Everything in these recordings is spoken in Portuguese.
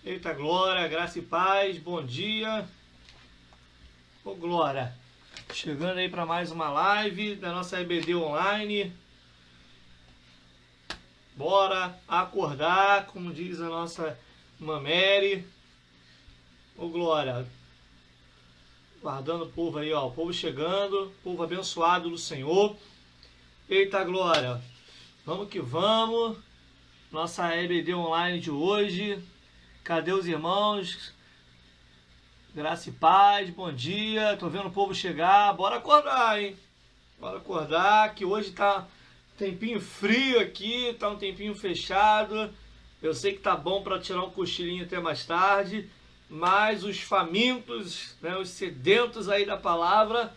Eita glória, graça e paz, bom dia. Ô glória, chegando aí para mais uma live da nossa EBD Online. Bora acordar, como diz a nossa irmã Mary. Ô glória, guardando o povo aí, ó, o povo chegando, povo abençoado do Senhor. Eita glória, vamos que vamos. Nossa EBD Online de hoje. Cadê os irmãos? Graça e paz, bom dia. Tô vendo o povo chegar. Bora acordar, hein? Bora acordar, que hoje tá um tempinho frio aqui, tá um tempinho fechado. Eu sei que tá bom para tirar um cochilinho até mais tarde, mas os famintos, né, os sedentos aí da palavra,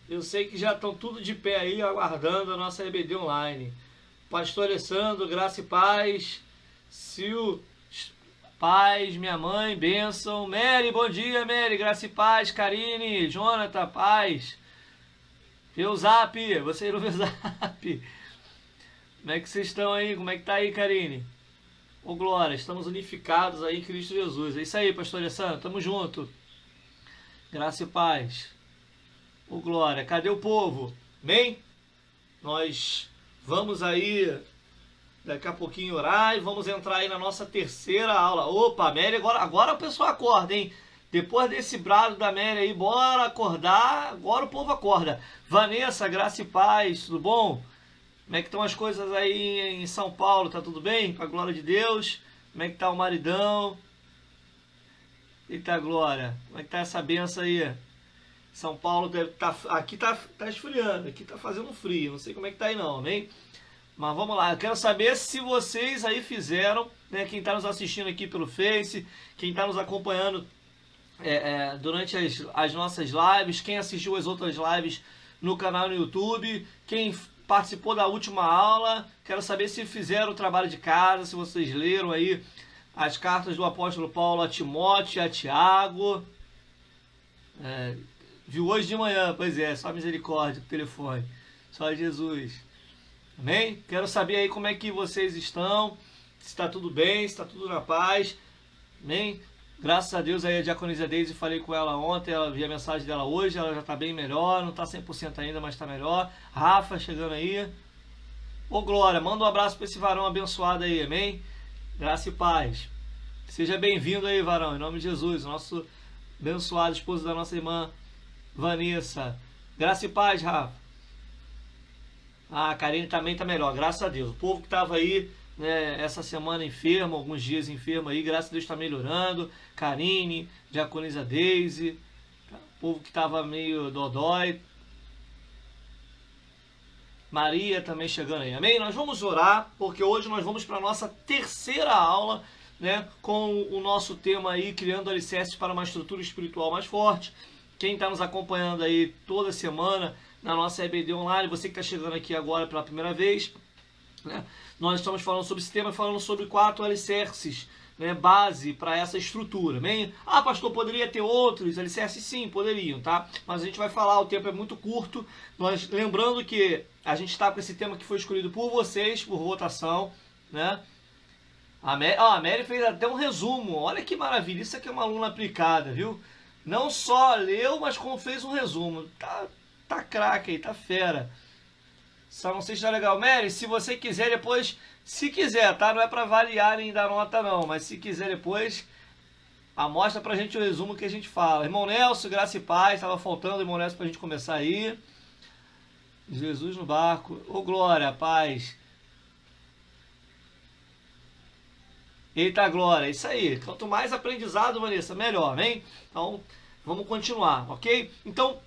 eu sei que já estão tudo de pé aí, aguardando a nossa EBD Online. Pastor Alessandro, graça e paz. Sil, paz, minha mãe, bênção. Mary, bom dia, Mary, graça e paz. Karine, Jonathan, paz. Vê o zap, você não vê o zap. Como é que vocês estão aí? Como é que tá aí, Karine? Ô glória, estamos unificados aí em Cristo Jesus. É isso aí, pastor Alessandro, tamo junto. Graça e paz. Ô glória, cadê o povo? Amém? Nós vamos aí daqui a pouquinho orar e vamos entrar aí na nossa terceira aula. Opa, Mary, agora o pessoal acorda, hein? Depois desse brado da Mary aí, bora acordar. Agora o povo acorda. Vanessa, graça e paz, tudo bom? Como é que estão as coisas aí em São Paulo? Tá tudo bem? Com a glória de Deus? Como é que tá o maridão? Eita glória, como é que tá essa benção aí? São Paulo deve tá, aqui tá esfriando, aqui tá fazendo frio, não sei como é que tá aí não, amém? Mas vamos lá, eu quero saber se vocês aí fizeram, né, quem está nos assistindo aqui pelo Face, quem está nos acompanhando durante as nossas lives, quem assistiu as outras lives no canal no YouTube, quem participou da última aula, quero saber se fizeram o trabalho de casa, se vocês leram aí as cartas do apóstolo Paulo a Timóteo e a Tiago. Viu hoje de manhã, pois é, só misericórdia, telefone, só Jesus. Amém? Quero saber aí como é que vocês estão, se está tudo bem, se está tudo na paz. Amém? Graças a Deus aí a diaconisa Deise, falei com ela ontem, ela vi a mensagem dela hoje, ela já está bem melhor, não está 100% ainda, mas está melhor. Rafa chegando aí. Ô glória, manda um abraço para esse varão abençoado aí, amém? Graça e paz. Seja bem-vindo aí, varão, em nome de Jesus, nosso abençoado esposo da nossa irmã Vanessa. Graça e paz, Rafa. A Karine também está melhor, graças a Deus. O povo que estava aí, né, essa semana enfermo, alguns dias enfermo aí, graças a Deus está melhorando. Karine, diaconisa Deise, o povo que estava meio dodói. Maria também chegando aí, amém? Nós vamos orar, porque hoje nós vamos para a nossa terceira aula, né, com o nosso tema aí, criando alicerces para uma estrutura espiritual mais forte. Quem está nos acompanhando aí toda semana na nossa EBD Online, você que está chegando aqui agora pela primeira vez, né? Nós estamos falando sobre esse tema, falando sobre 4 alicerces, né, base para essa estrutura. Amém? Ah, pastor, poderia ter outros alicerces? Sim, poderiam, tá? Mas a gente vai falar, o tempo é muito curto. Nós, lembrando que a gente está com esse tema que foi escolhido por vocês, por votação, né? A Mary fez até um resumo, olha que maravilha, isso aqui é uma aluna aplicada, viu? Não só leu, mas como fez um resumo. Tá craque aí, tá fera. Só não sei se tá legal. Mary, se você quiser depois, se quiser, tá? Não é pra avaliar nem dar nota não, mas se quiser depois, mostra pra gente o resumo que a gente fala. Irmão Nelson, graça e paz, tava faltando irmão Nelson pra gente começar aí. Jesus no barco. Ô glória, paz. Eita glória, isso aí. Quanto mais aprendizado, Vanessa, melhor, hein? Então, vamos continuar, ok? Então,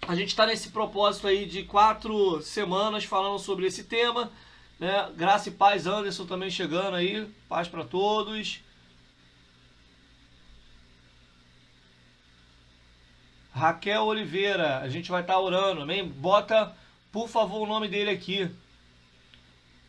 a gente está nesse propósito aí de 4 semanas falando sobre esse tema, né? Graça e paz, Anderson também chegando aí, paz para todos. Raquel Oliveira, a gente vai estar orando, amém? Bota, por favor, o nome dele aqui,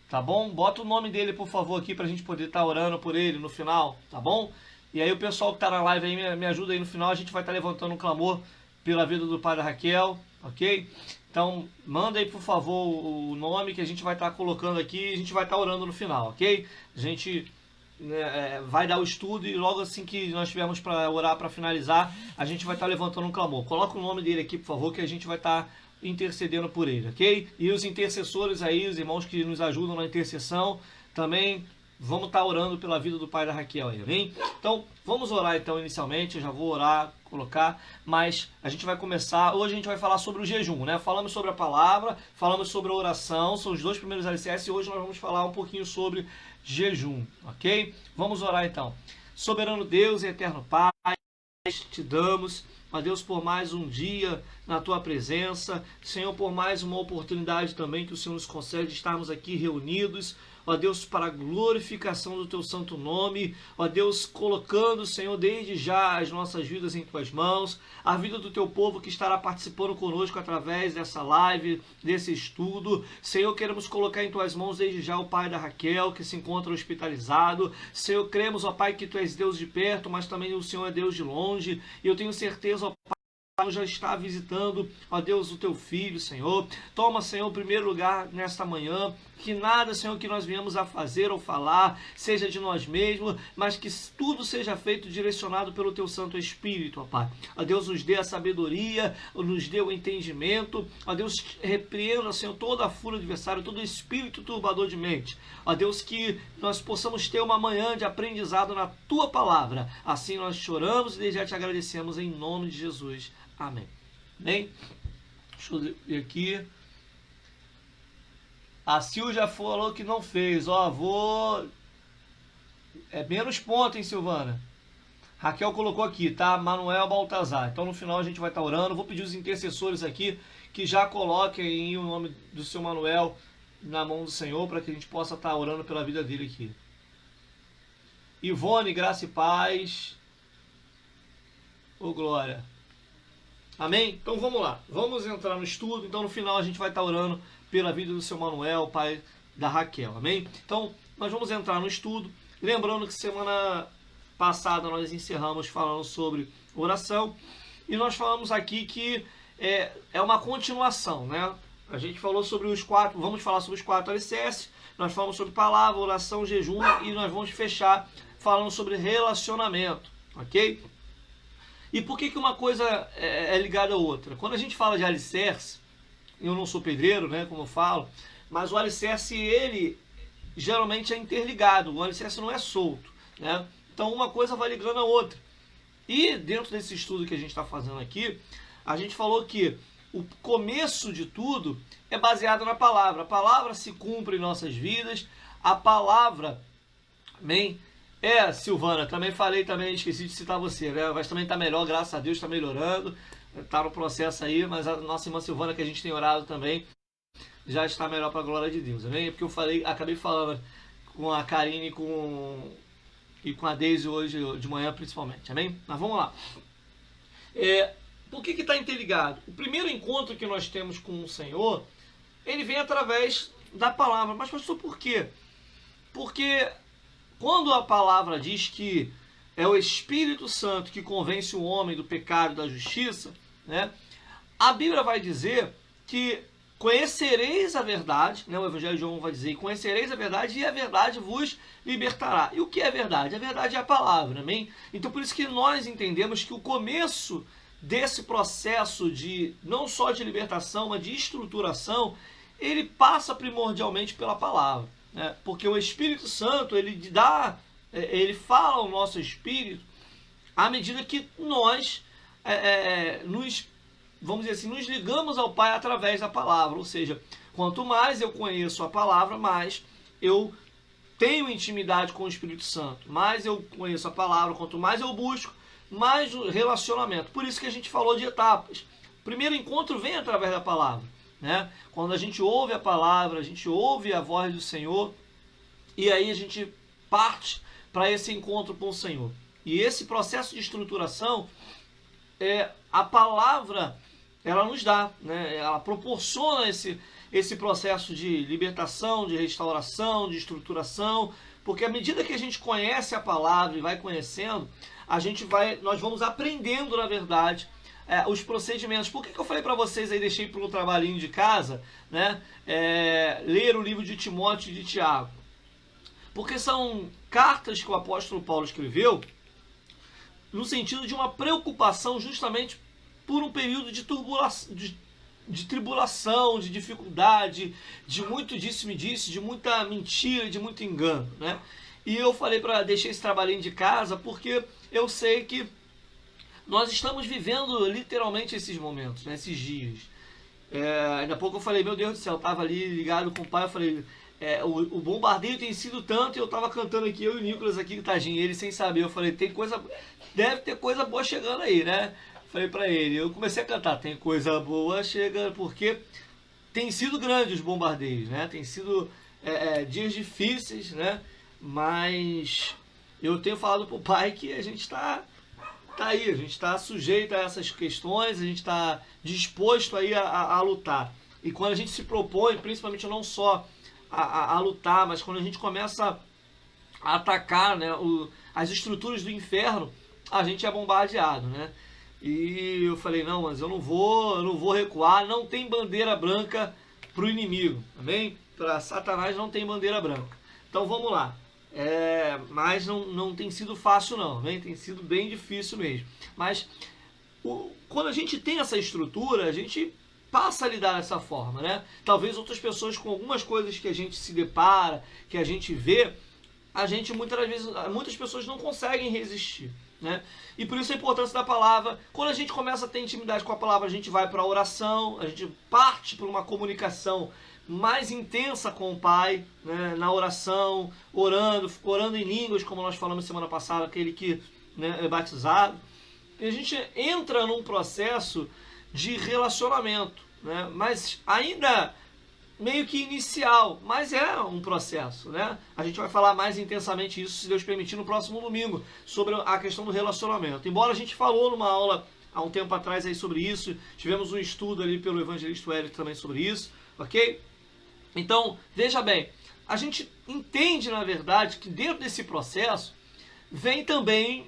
tá bom? Bota o nome dele, por favor, aqui pra gente poder estar orando por ele no final, tá bom? E aí o pessoal que tá na live aí me ajuda aí no final, a gente vai estar levantando um clamor pela vida do pai da Raquel, ok? Então, manda aí, por favor, o nome que a gente vai estar colocando aqui e a gente vai estar orando no final, ok? A gente né, vai dar o estudo e logo assim que nós tivermos para orar, para finalizar, a gente vai estar levantando um clamor. Coloca o nome dele aqui, por favor, que a gente vai estar intercedendo por ele, ok? E os intercessores aí, os irmãos que nos ajudam na intercessão, também vamos estar orando pela vida do pai da Raquel aí, amém? Então, vamos orar então inicialmente, eu já vou orar, colocar, mas a gente vai começar, hoje a gente vai falar sobre o jejum, né? Falamos sobre a palavra, falamos sobre a oração, são os 2 primeiros alicerces e hoje nós vamos falar um pouquinho sobre jejum, ok? Vamos orar então. Soberano Deus e eterno Pai, te damos, ó Deus, por mais um dia na tua presença, Senhor, por mais uma oportunidade também que o Senhor nos concede de estarmos aqui reunidos, ó Deus, para a glorificação do teu santo nome, ó Deus, colocando, Senhor, desde já as nossas vidas em tuas mãos, a vida do teu povo que estará participando conosco através dessa live, desse estudo. Senhor, queremos colocar em tuas mãos desde já o pai da Raquel, que se encontra hospitalizado. Senhor, cremos, ó Pai, que tu és Deus de perto, mas também o Senhor é Deus de longe, e eu tenho certeza, ó Pai, já está visitando, ó Deus, o teu filho, Senhor. Toma, Senhor, o primeiro lugar nesta manhã, que nada, Senhor, que nós viemos a fazer ou falar, seja de nós mesmos, mas que tudo seja feito direcionado pelo teu Santo Espírito, ó Pai. Ó Deus, nos dê a sabedoria, nos dê o entendimento, ó Deus, repreenda, Senhor, toda a fúria do adversário, todo espírito turbador de mente. Ó Deus, que nós possamos ter uma manhã de aprendizado na tua palavra. Assim nós choramos e já te agradecemos em nome de Jesus. Amém. Amém? Deixa eu ver aqui. A Sil já falou que não fez. Ó, vou... É menos ponto, hein, Silvana? Raquel colocou aqui, tá? Manuel Baltazar. Então no final a gente vai estar orando. Vou pedir os intercessores aqui que já coloquem o nome do seu Manuel na mão do Senhor para que a gente possa estar orando pela vida dele aqui. Ivone, graça e paz. Ô, glória. Amém? Então vamos lá, vamos entrar no estudo. Então no final a gente vai estar orando pela vida do seu Manuel, pai da Raquel, amém? Então nós vamos entrar no estudo, lembrando que semana passada nós encerramos falando sobre oração, e nós falamos aqui que é uma continuação, né? A gente falou sobre os 4, vamos falar sobre os 4 alicerces, nós falamos sobre palavra, oração, jejum, e nós vamos fechar falando sobre relacionamento, ok? E por que uma coisa é ligada à outra? Quando a gente fala de alicerce, eu não sou pedreiro, né, como eu falo, mas o alicerce, ele geralmente é interligado, o alicerce não é solto, né? Então uma coisa vai ligando a outra. E dentro desse estudo que a gente está fazendo aqui, a gente falou que o começo de tudo é baseado na palavra. A palavra se cumpre em nossas vidas, a palavra, amém? Silvana, também falei, esqueci de citar você, né? Mas também está melhor, graças a Deus, está melhorando, está no processo aí, mas a nossa irmã Silvana, que a gente tem orado também, já está melhor para a glória de Deus, amém? Porque eu acabei falando com a Karine e com a Deise hoje de manhã principalmente, amém? Mas vamos lá. Por que está interligado? O primeiro encontro que nós temos com o Senhor, ele vem através da palavra. Mas pastor, por quê? Porque quando a palavra diz que é o Espírito Santo que convence o homem do pecado e da justiça, né? A Bíblia vai dizer que conhecereis a verdade, né? O Evangelho de João vai dizer, conhecereis a verdade e a verdade vos libertará. E o que é verdade? A verdade é a palavra, amém? Então por isso que nós entendemos que o começo desse processo de, não só de libertação, mas de estruturação, ele passa primordialmente pela palavra. Porque o Espírito Santo, ele fala ao nosso espírito à medida que nós vamos dizer assim, nos ligamos ao Pai através da palavra. Ou seja, quanto mais eu conheço a palavra, mais eu tenho intimidade com o Espírito Santo, mais eu conheço a palavra, quanto mais eu busco, mais o relacionamento. Por isso que a gente falou de etapas. O primeiro encontro vem através da palavra, né? Quando a gente ouve a palavra, a gente ouve a voz do Senhor, e aí a gente parte para esse encontro com o Senhor. E esse processo de estruturação, a palavra, ela nos dá, né? Ela proporciona esse processo de libertação, de restauração, de estruturação, porque à medida que a gente conhece a palavra e vai conhecendo, nós vamos aprendendo, na verdade, os procedimentos. Por que eu falei para vocês aí, deixei para o trabalhinho de casa, né? Ler o livro de Timóteo e de Tiago? porque são cartas que o apóstolo Paulo escreveu no sentido de uma preocupação justamente por um período de tribulação, de dificuldade, de muito disse-me-disse, de muita mentira, de muito engano, né? E eu falei para deixar esse trabalhinho de casa porque eu sei que nós estamos vivendo literalmente esses momentos, né, esses dias. Ainda há pouco eu falei, meu Deus do céu, eu estava ali ligado com o pai, eu falei, o bombardeio tem sido tanto, e eu estava cantando aqui, eu e o Nicolas aqui, tadinho, ele sem saber, eu falei, deve ter coisa boa chegando aí, né? Falei para ele, eu comecei a cantar, tem coisa boa chegando, porque tem sido grande os bombardeios, né? Tem sido dias difíceis, né? Mas eu tenho falado pro pai que a gente tá aí, a gente está sujeito a essas questões, a gente está disposto aí a lutar. E quando a gente se propõe, principalmente não só a lutar, mas quando a gente começa a atacar, né, as estruturas do inferno, a gente é bombardeado, né? E eu falei, não, mas eu não vou recuar, não tem bandeira branca para o inimigo, amém? Para Satanás não tem bandeira branca. Então vamos lá. Mas não tem sido fácil não, né? Tem sido bem difícil mesmo. Mas quando a gente tem essa estrutura, a gente passa a lidar dessa forma, né? Talvez outras pessoas com algumas coisas que a gente se depara, que a gente vê, muitas pessoas não conseguem resistir, né? E por isso a importância da palavra. Quando a gente começa a ter intimidade com a palavra, a gente vai para a oração, a gente parte para uma comunicação mais intensa com o Pai, né, na oração, orando em línguas, como nós falamos semana passada, aquele que, né, é batizado. E a gente entra num processo de relacionamento, né, mas ainda meio que inicial, mas é um processo, né? A gente vai falar mais intensamente isso, se Deus permitir, no próximo domingo, sobre a questão do relacionamento. Embora a gente falou numa aula há um tempo atrás aí sobre isso, tivemos um estudo ali pelo evangelista Hélio também sobre isso, ok? Então, veja bem, a gente entende, na verdade, que dentro desse processo vem também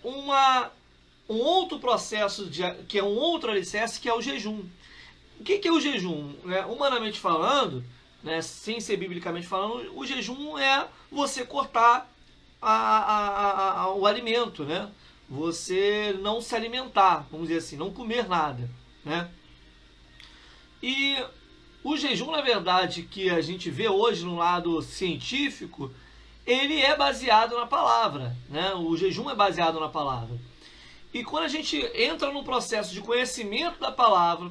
um outro processo, que é um outro alicerce, que é o jejum. O que é o jejum? Humanamente falando, né, sem ser biblicamente falando, o jejum é você cortar o alimento, né? Você não se alimentar, vamos dizer assim, não comer nada, né? E o jejum, na verdade, que a gente vê hoje no lado científico, ele é baseado na palavra, né? O jejum é baseado na palavra. E quando a gente entra num processo de conhecimento da palavra,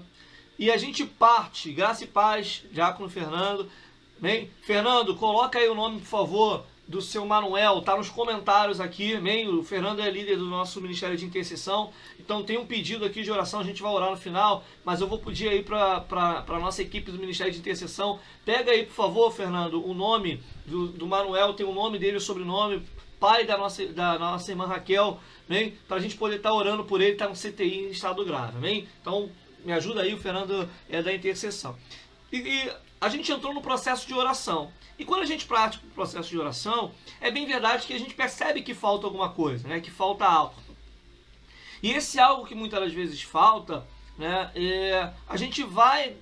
e a gente parte, graça e paz, Diácono Fernando, bem? Fernando, coloca aí o nome, por favor, do seu Manuel, tá nos comentários aqui, bem? O Fernando é líder do nosso Ministério de Intercessão, então tem um pedido aqui de oração, a gente vai orar no final, mas eu vou pedir aí para a nossa equipe do Ministério de Intercessão, pega aí, por favor, Fernando, o nome do Manuel, tem o nome dele, o sobrenome, pai da nossa irmã Raquel, bem? Para a gente poder estar orando por ele, está no CTI em estado grave, bem? Então, me ajuda aí, o Fernando é da intercessão. E a gente entrou no processo de oração. E quando a gente pratica o processo de oração, é bem verdade que a gente percebe que falta alguma coisa, né? Que falta algo. E esse algo que muitas das vezes falta, né? A gente vai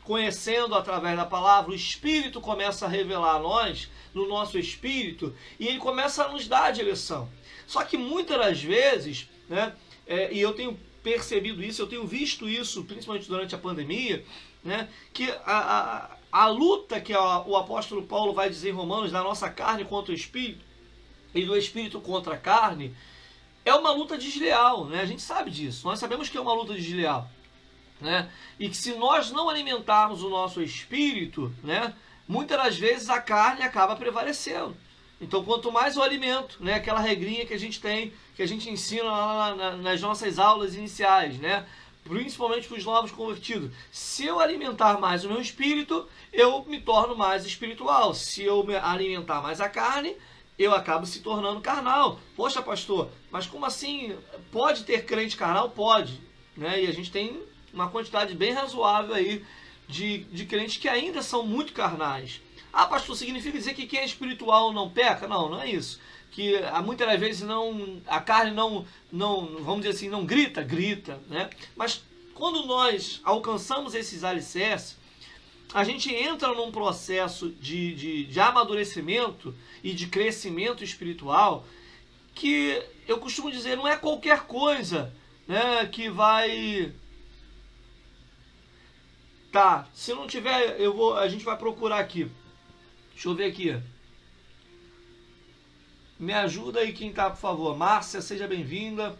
conhecendo através da palavra, o Espírito começa a revelar a nós, no nosso espírito, e ele começa a nos dar a direção. Só que muitas das vezes, né? E eu tenho percebido isso, eu tenho visto isso, principalmente durante a pandemia, né, que a luta que o apóstolo Paulo vai dizer em Romanos, da nossa carne contra o espírito, e do espírito contra a carne, é uma luta desleal, né? A gente sabe disso, nós sabemos que é uma luta desleal, né? E que se nós não alimentarmos o nosso espírito, né, muitas das vezes a carne acaba prevalecendo. Então, quanto mais o alimento, né, aquela regrinha que a gente tem, que a gente ensina lá nas nossas aulas iniciais, né, principalmente para os novos convertidos. Se eu alimentar mais o meu espírito, eu me torno mais espiritual. Se eu me alimentar mais a carne, eu acabo se tornando carnal. Poxa, pastor, mas como assim? Pode ter crente carnal? Pode, né? E a gente tem uma quantidade bem razoável aí de crentes que ainda são muito carnais. Ah, pastor, significa dizer que quem é espiritual não peca? Não, não é isso. Que muitas das vezes a carne não, vamos dizer assim, não grita, né? Mas quando nós alcançamos esses alicerces, a gente entra num processo de amadurecimento e de crescimento espiritual que eu costumo dizer, não é qualquer coisa, né, que vai... Tá, se não tiver, a gente vai procurar aqui. Deixa eu ver aqui. Me ajuda aí quem tá, por favor. Márcia, seja bem-vinda.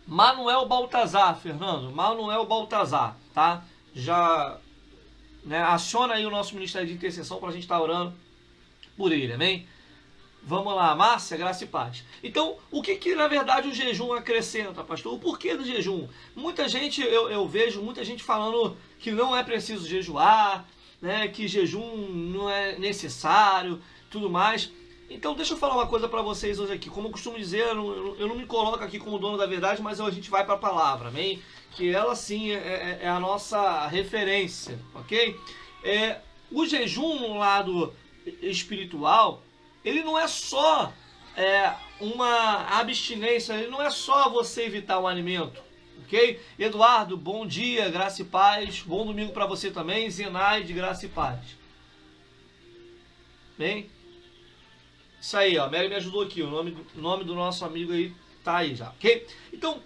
Manuel Baltazar, Fernando. Manuel Baltazar, tá? Já, né, aciona aí o nosso Ministério de Intercessão para a gente estar orando por ele, amém? Vamos lá, Márcia, graça e paz. Então, o que na verdade o jejum acrescenta, pastor? O porquê do jejum? Muita gente, eu vejo muita gente falando que não é preciso jejuar, né, que jejum não é necessário, tudo mais. Então, deixa eu falar uma coisa para vocês hoje aqui. Como eu costumo dizer, eu não me coloco aqui como dono da verdade, mas a gente vai para a palavra, amém? Que ela sim é a nossa referência, ok? O jejum no lado espiritual, ele não é só uma abstinência, ele não é só você evitar um alimento, ok? Eduardo, bom dia, graça e paz. Bom domingo para você também. Zenaide, graça e paz. Bem? Isso aí, ó. Mary me ajudou aqui. O nome do nosso amigo aí tá aí já, ok? Então,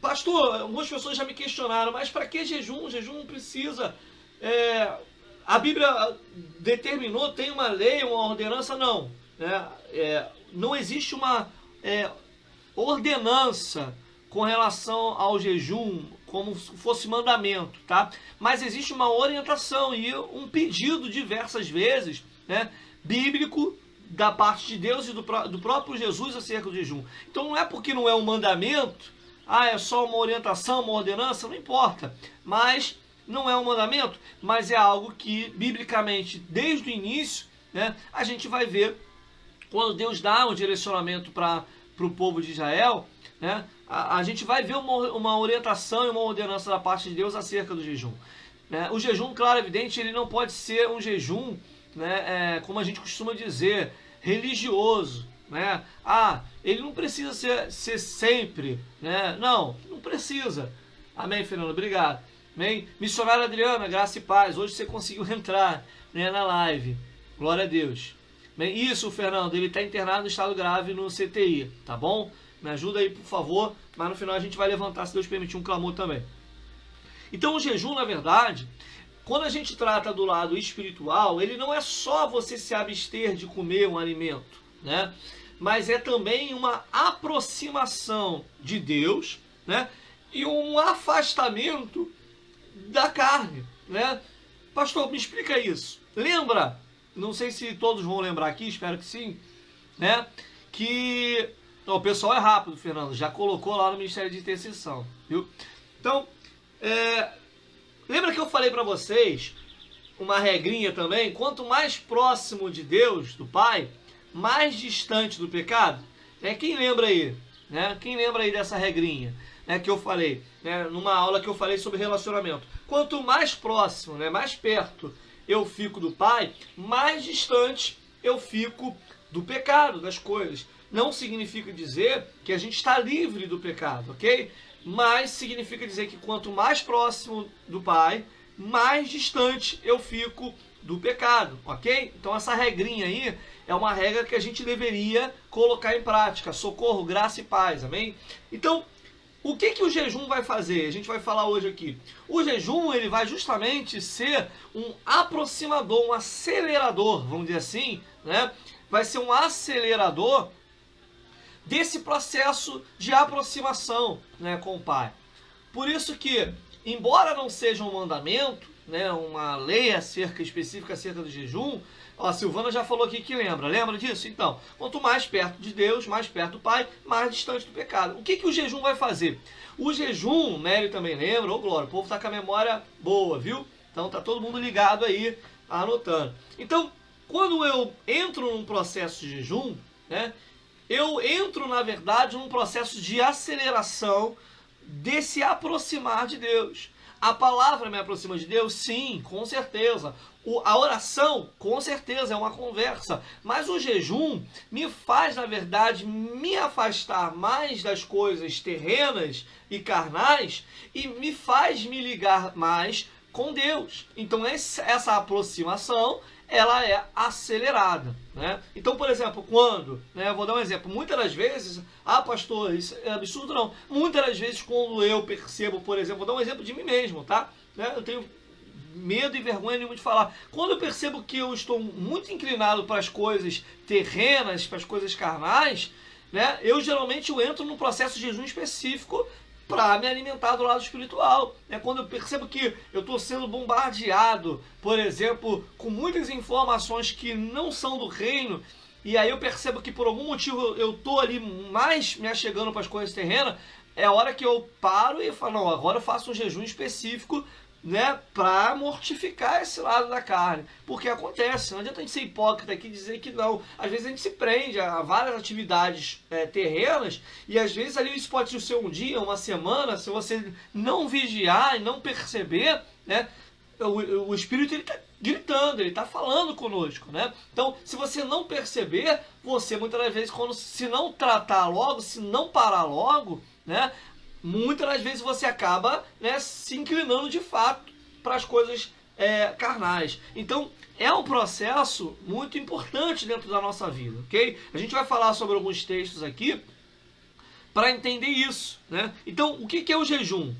pastor, algumas pessoas já me questionaram, mas para que jejum? Jejum não precisa... A Bíblia determinou, tem uma lei, uma ordenança? Não. Não existe uma ordenança com relação ao jejum, como se fosse mandamento, tá? Mas existe uma orientação e um pedido diversas vezes, né, bíblico, da parte de Deus e do próprio Jesus acerca do jejum. Então não é porque não é um mandamento, é só uma orientação, uma ordenança, não importa. Mas não é um mandamento, mas é algo que, biblicamente, desde o início, né, a gente vai ver, quando Deus dá um direcionamento para o povo de Israel, né, a gente vai ver uma orientação e uma ordenança da parte de Deus acerca do jejum. Né? O jejum, claro, evidente, ele não pode ser um jejum, né, como a gente costuma dizer, religioso. Né? Ele não precisa ser sempre. Né? Não precisa. Amém, Fernando? Obrigado. Amém? Missionária Adriana, graça e paz. Hoje você conseguiu entrar, né, na live. Glória a Deus. Bem, isso, Fernando, ele está internado no estado grave no CTI, tá bom? Me ajuda aí, por favor, mas no final a gente vai levantar, se Deus permitir, um clamor também. Então o jejum, na verdade, quando a gente trata do lado espiritual, ele não é só você se abster de comer um alimento, né? Mas é também uma aproximação de Deus, né? E um afastamento da carne, né? Pastor, me explica isso. Lembra? Não sei se todos vão lembrar aqui, espero que sim, né? Que o pessoal é rápido, Fernando, já colocou lá no Ministério de Intercessão, viu? Então, lembra que eu falei para vocês uma regrinha também? Quanto mais próximo de Deus, do Pai, mais distante do pecado. Quem lembra aí? Né? Quem lembra aí dessa regrinha, né, que eu falei, né, numa aula que eu falei sobre relacionamento? Quanto mais próximo, né, mais perto eu fico do Pai, mais distante eu fico do pecado, das coisas. Não significa dizer que a gente está livre do pecado, ok? Mas significa dizer que quanto mais próximo do Pai, mais distante eu fico do pecado, ok? Então essa regrinha aí é uma regra que a gente deveria colocar em prática. Socorro, graça e paz, amém? Então, o que o jejum vai fazer? A gente vai falar hoje aqui. O jejum, ele vai justamente ser um aproximador, um acelerador, vamos dizer assim, né? Vai ser um acelerador desse processo de aproximação, né, com o Pai. Por isso que, embora não seja um mandamento, né, uma lei específica acerca do jejum, a Silvana já falou aqui que lembra disso? Então, quanto mais perto de Deus, mais perto do Pai, mais distante do pecado. O que o jejum vai fazer? O jejum, Mary também lembra, Glória, o povo está com a memória boa, viu? Então tá todo mundo ligado aí, anotando. Então, quando eu entro num processo de jejum, né, eu entro, na verdade, num processo de aceleração desse aproximar de Deus. A palavra me aproxima de Deus? Sim, com certeza. A oração, com certeza, é uma conversa. Mas o jejum me faz, na verdade, me afastar mais das coisas terrenas e carnais e me faz me ligar mais com Deus. Então essa aproximação, ela é acelerada, né? Então, por exemplo, quando, né, vou dar um exemplo, muitas das vezes, pastor, isso é absurdo não, muitas das vezes quando eu percebo, por exemplo, vou dar um exemplo de mim mesmo, tá? Né, eu tenho medo e vergonha nenhuma de falar. Quando eu percebo que eu estou muito inclinado para as coisas terrenas, para as coisas carnais, né, eu geralmente entro num processo de jejum específico para me alimentar do lado espiritual. Quando eu percebo que eu estou sendo bombardeado, por exemplo, com muitas informações que não são do reino, e aí eu percebo que por algum motivo eu estou ali mais me achegando para as coisas terrenas, é a hora que eu paro e falo, não, agora eu faço um jejum específico, né, para mortificar esse lado da carne. Porque acontece, não adianta a gente ser hipócrita aqui e dizer que não. Às vezes a gente se prende a várias atividades terrenas, e às vezes ali isso pode ser um dia, uma semana, se você não vigiar e não perceber, né, o Espírito ele está gritando, ele está falando conosco, né? Então, se você não perceber, você muitas das vezes, se não tratar logo, se não parar logo, né, muitas das vezes você acaba, né, se inclinando de fato para as coisas carnais. Então, é um processo muito importante dentro da nossa vida, ok? A gente vai falar sobre alguns textos aqui para entender isso, né? Então, o que é o jejum?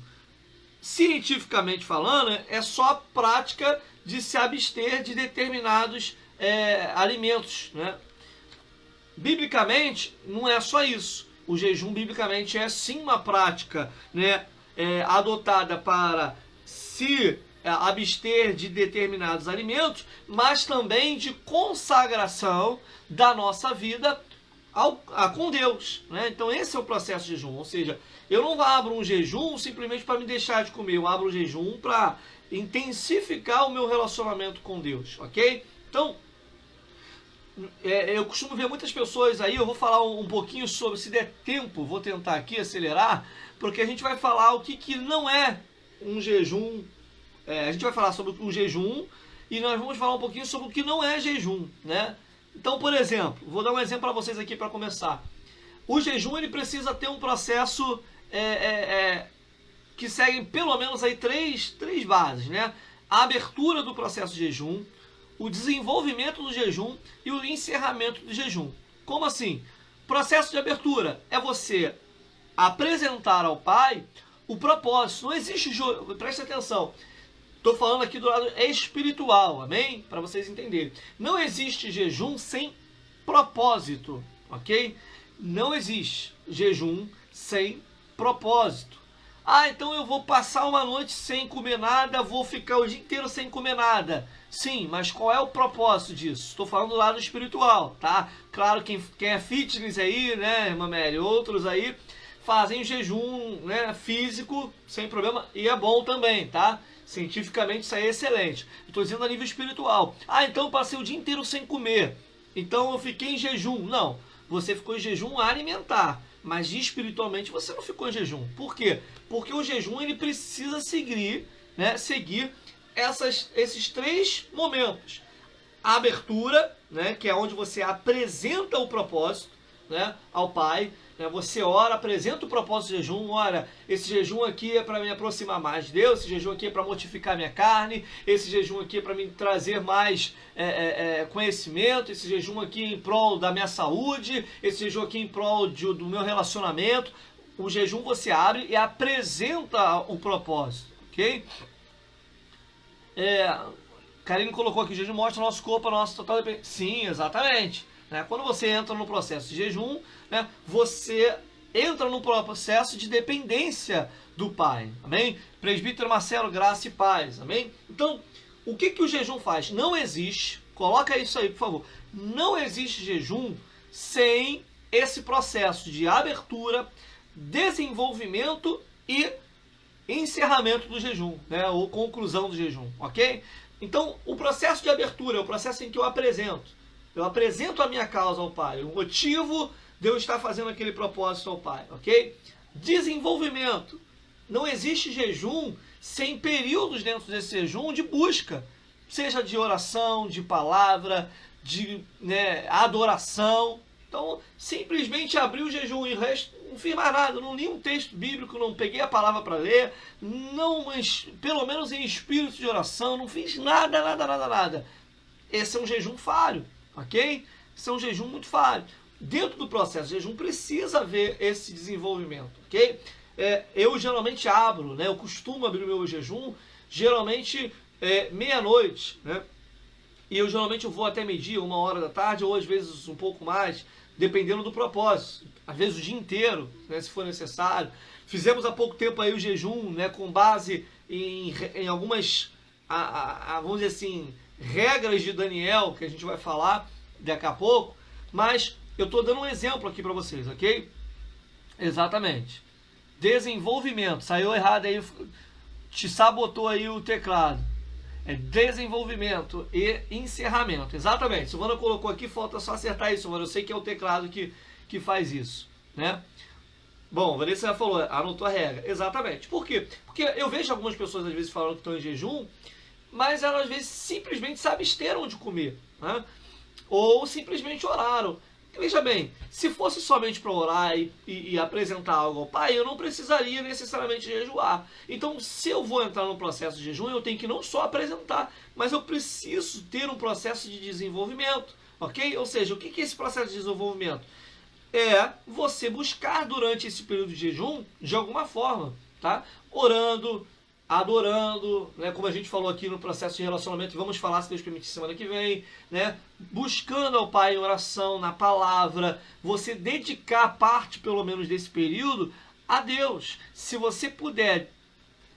Cientificamente falando, é só a prática de se abster de determinados alimentos, né? Biblicamente, não é só isso. O jejum, biblicamente, é sim uma prática, né, adotada para se abster de determinados alimentos, mas também de consagração da nossa vida com Deus, né? Então esse é o processo de jejum, ou seja, eu não abro um jejum simplesmente para me deixar de comer, eu abro um jejum para intensificar o meu relacionamento com Deus, ok? Então, eu costumo ver muitas pessoas aí, eu vou falar um pouquinho sobre, se der tempo, vou tentar aqui acelerar, porque a gente vai falar o que não é um jejum, a gente vai falar sobre o jejum e nós vamos falar um pouquinho sobre o que não é jejum, né? Então, por exemplo, vou dar um exemplo para vocês aqui para começar. O jejum ele precisa ter um processo que segue pelo menos aí três bases, né? A abertura do processo de jejum, o desenvolvimento do jejum e o encerramento do jejum. Como assim? Processo de abertura é você apresentar ao Pai o propósito. Não existe, preste atenção, estou falando aqui do lado espiritual, amém? Para vocês entenderem. Não existe jejum sem propósito, ok? Não existe jejum sem propósito. Então eu vou passar uma noite sem comer nada, vou ficar o dia inteiro sem comer nada. Sim, mas qual é o propósito disso? Estou falando do lado espiritual, tá? Claro, quem é fitness aí, né, irmã Mary, outros aí fazem jejum, né, físico, sem problema, e é bom também, tá? Cientificamente isso aí é excelente. Estou dizendo a nível espiritual. Então eu passei o dia inteiro sem comer, então eu fiquei em jejum. Não, você ficou em jejum alimentar, mas espiritualmente você não ficou em jejum. Por quê? Porque o jejum ele precisa seguir, né, esses três momentos. A abertura, né, que é onde você apresenta o propósito, né, ao Pai, né, você ora, apresenta o propósito do jejum. Olha, esse jejum aqui é para me aproximar mais de Deus, esse jejum aqui é para mortificar minha carne, esse jejum aqui é para me trazer mais conhecimento, esse jejum aqui em prol da minha saúde, esse jejum aqui em prol do meu relacionamento. O jejum você abre e apresenta o propósito, ok? Karine colocou aqui, o jejum mostra o nosso corpo, a nossa total dependência. Sim, exatamente. Né? Quando você entra no processo de jejum, né, você entra no processo de dependência do Pai. Amém? Presbítero Marcelo, graça e paz. Amém? Então, o que o jejum faz? Não existe, coloca isso aí, por favor. Não existe jejum sem esse processo de abertura, desenvolvimento e encerramento do jejum, né, ou conclusão do jejum, ok? Então, o processo de abertura é o processo em que eu apresento a minha causa ao Pai, o motivo de eu estar fazendo aquele propósito ao Pai, ok? Desenvolvimento. Não existe jejum sem períodos dentro desse jejum de busca, seja de oração, de palavra, de adoração. Então, simplesmente abri o jejum e o resto, não fiz mais nada, não li um texto bíblico, não peguei a palavra para ler, não, mas pelo menos em espírito de oração, não fiz nada. Esse é um jejum falho, ok? Esse é um jejum muito falho. Dentro do processo de jejum precisa haver esse desenvolvimento, ok? Eu geralmente abro, né? Eu costumo abrir o meu jejum, geralmente meia-noite, né? E eu geralmente vou até meio-dia, 1h da tarde, ou às vezes um pouco mais, dependendo do propósito. Às vezes o dia inteiro, né, se for necessário. Fizemos há pouco tempo aí o jejum, né, com base em algumas, vamos dizer assim, regras de Daniel, que a gente vai falar daqui a pouco. Mas eu estou dando um exemplo aqui para vocês, ok? Exatamente. Desenvolvimento. Saiu errado aí, te sabotou aí o teclado. Desenvolvimento e encerramento. Exatamente. Silvana colocou aqui, falta só acertar isso, Silvana. Eu sei que é o teclado que faz isso, né? Bom, Vanessa já falou, anotou a regra. Exatamente. Por quê? Porque eu vejo algumas pessoas às vezes falando que estão em jejum, mas elas às vezes simplesmente se absteram de comer, né? Ou simplesmente oraram. Veja bem, se fosse somente para orar e apresentar algo ao Pai, eu não precisaria necessariamente jejuar. Então, se eu vou entrar no processo de jejum, eu tenho que não só apresentar, mas eu preciso ter um processo de desenvolvimento, ok? Ou seja, o que é esse processo de desenvolvimento? É você buscar durante esse período de jejum, de alguma forma, tá? Orando, adorando, né, como a gente falou aqui no processo de relacionamento, vamos falar, se Deus permitir, semana que vem, né, buscando ao Pai em oração, na palavra, você dedicar parte, pelo menos, desse período a Deus. Se você puder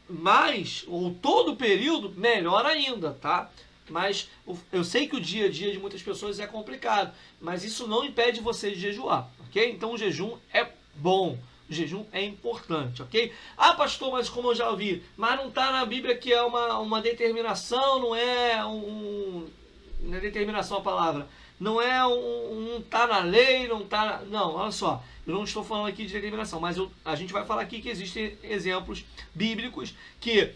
mais, ou todo o período, melhor ainda, tá? Mas eu sei que o dia a dia de muitas pessoas é complicado, mas isso não impede você de jejuar, ok? Então o jejum é bom. O jejum é importante, ok? Ah, pastor, mas como eu já ouvi, mas não está na Bíblia que é uma determinação, não é não é determinação a palavra, não é não está na lei, não está... Não, olha só, eu não estou falando aqui de determinação, mas a gente vai falar aqui que existem exemplos bíblicos que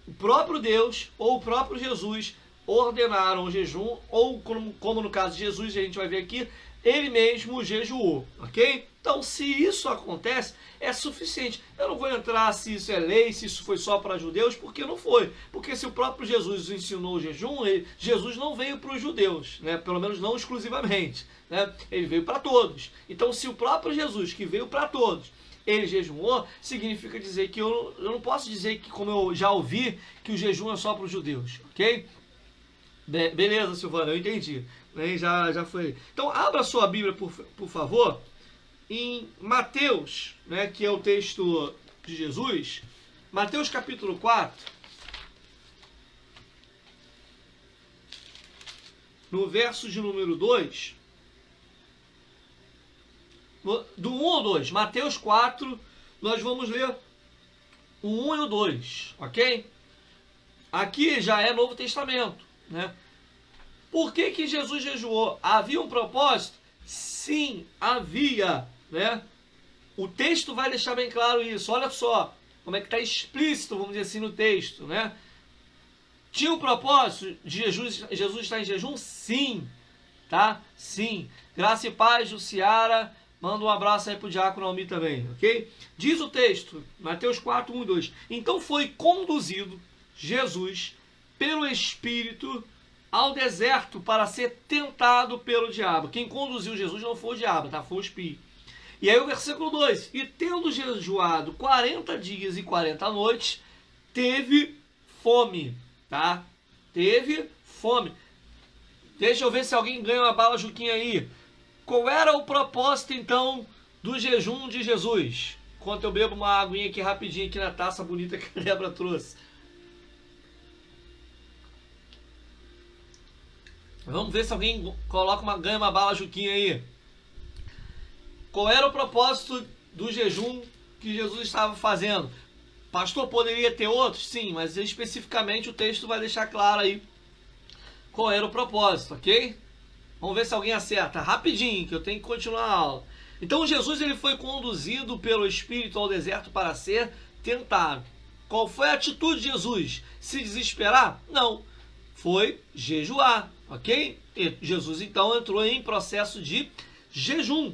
o próprio Deus ou o próprio Jesus ordenaram o jejum, ou como no caso de Jesus, a gente vai ver aqui, ele mesmo jejuou, ok? Então, se isso acontece, é suficiente. Eu não vou entrar se isso é lei, se isso foi só para judeus, porque não foi. Porque se o próprio Jesus ensinou o jejum, Jesus não veio para os judeus, né? Pelo menos não exclusivamente, né? Ele veio para todos. Então, se o próprio Jesus, que veio para todos, ele jejuou, significa dizer que eu não posso dizer que, como eu já ouvi, que o jejum é só para os judeus, ok? Beleza, Silvana, eu entendi. Já foi. Então, abra sua Bíblia, por favor, em Mateus, né, que é o texto de Jesus. Mateus capítulo 4. No verso de número 2. Do 1 ao 2. Mateus 4, nós vamos ler o 1 e o 2, ok? Aqui já é Novo Testamento, né? Por que Jesus jejuou? Havia um propósito? Sim, havia, né? O texto vai deixar bem claro isso. Olha só como é que está explícito, vamos dizer assim, no texto, né? Tinha um propósito de Jesus estar em jejum? Sim, tá? Sim. Graça e paz, Jussiara. Manda um abraço aí pro Diácono Almi também, ok? Diz o texto, Mateus 4, 1 e 2. Então foi conduzido Jesus pelo Espírito ao deserto para ser tentado pelo diabo. Quem conduziu Jesus não foi o diabo, tá? Foi o Espírito. E aí o versículo 2. E tendo jejuado 40 dias e 40 noites, teve fome, tá? Teve fome. Deixa eu ver se alguém ganha uma bala Juquinha aí. Qual era o propósito, então, do jejum de Jesus? Enquanto eu bebo uma aguinha aqui rapidinho aqui na taça bonita que a Débora trouxe. Vamos ver se alguém ganha uma bala Juquinha aí. Qual era o propósito do jejum que Jesus estava fazendo? Pastor, poderia ter outros? Sim, mas especificamente o texto vai deixar claro aí qual era o propósito, ok? Vamos ver se alguém acerta. Rapidinho, que eu tenho que continuar a aula. Então Jesus ele foi conduzido pelo Espírito ao deserto para ser tentado. Qual foi a atitude de Jesus? Se desesperar? Não. Foi jejuar, ok? E Jesus então entrou em processo de jejum.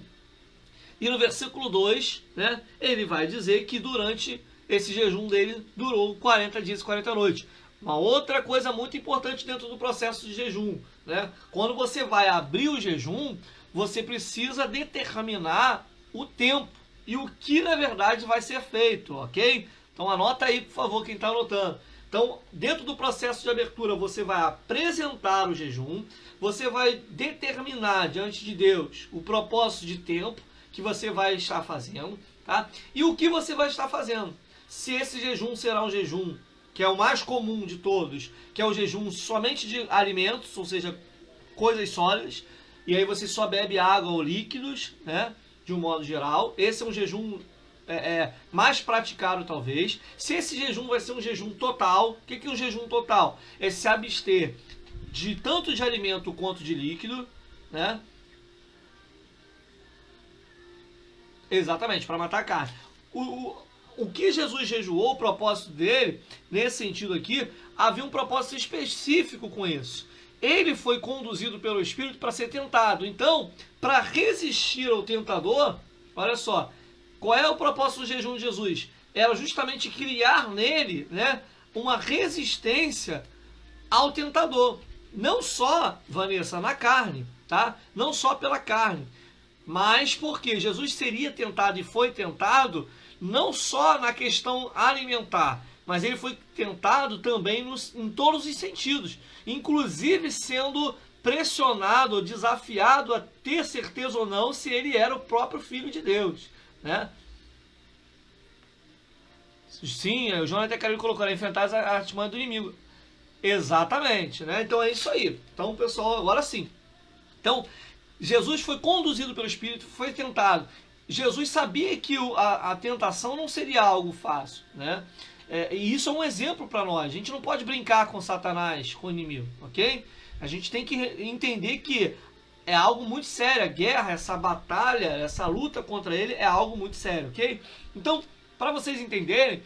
E no versículo 2, né, ele vai dizer que durante esse jejum dele durou 40 dias e 40 noites. Uma outra coisa muito importante dentro do processo de jejum, né? Quando você vai abrir o jejum, você precisa determinar o tempo e o que na verdade vai ser feito, ok? Então anota aí, por favor, quem está anotando. Então, dentro do processo de abertura, você vai apresentar o jejum, você vai determinar diante de Deus o propósito de tempo que você vai estar fazendo, tá? E o que você vai estar fazendo. Se esse jejum será um jejum que é o mais comum de todos, que é o jejum somente de alimentos, ou seja, coisas sólidas, e aí você só bebe água ou líquidos, né, de um modo geral. Esse é um jejum mais praticado, talvez. Se esse jejum vai ser um jejum total, o que é um jejum total? É se abster de tanto de alimento quanto de líquido, né? Exatamente, para matar a carne. O que Jesus jejuou, o propósito dele, nesse sentido aqui, havia um propósito específico com isso. Ele foi conduzido pelo Espírito para ser tentado. Então, para resistir ao tentador, olha só, qual é o propósito do jejum de Jesus? Era justamente criar nele, né, uma resistência ao tentador. Não só, Vanessa, na carne, tá? Não só pela carne, mas porque Jesus seria tentado e foi tentado não só na questão alimentar, mas ele foi tentado também em todos os sentidos, inclusive sendo pressionado, desafiado a ter certeza ou não se ele era o próprio Filho de Deus, né? Sim, o Jonathan Carille colocou, enfrentar a artimanha do inimigo. Exatamente, né? Então é isso aí. Então, pessoal, agora sim. Então, Jesus foi conduzido pelo Espírito, foi tentado. Jesus sabia que a tentação não seria algo fácil, né? E isso é um exemplo para nós. A gente não pode brincar com Satanás, com o inimigo, ok? A gente tem que entender que é algo muito sério. A guerra, essa batalha, essa luta contra ele é algo muito sério, ok? Então, para vocês entenderem,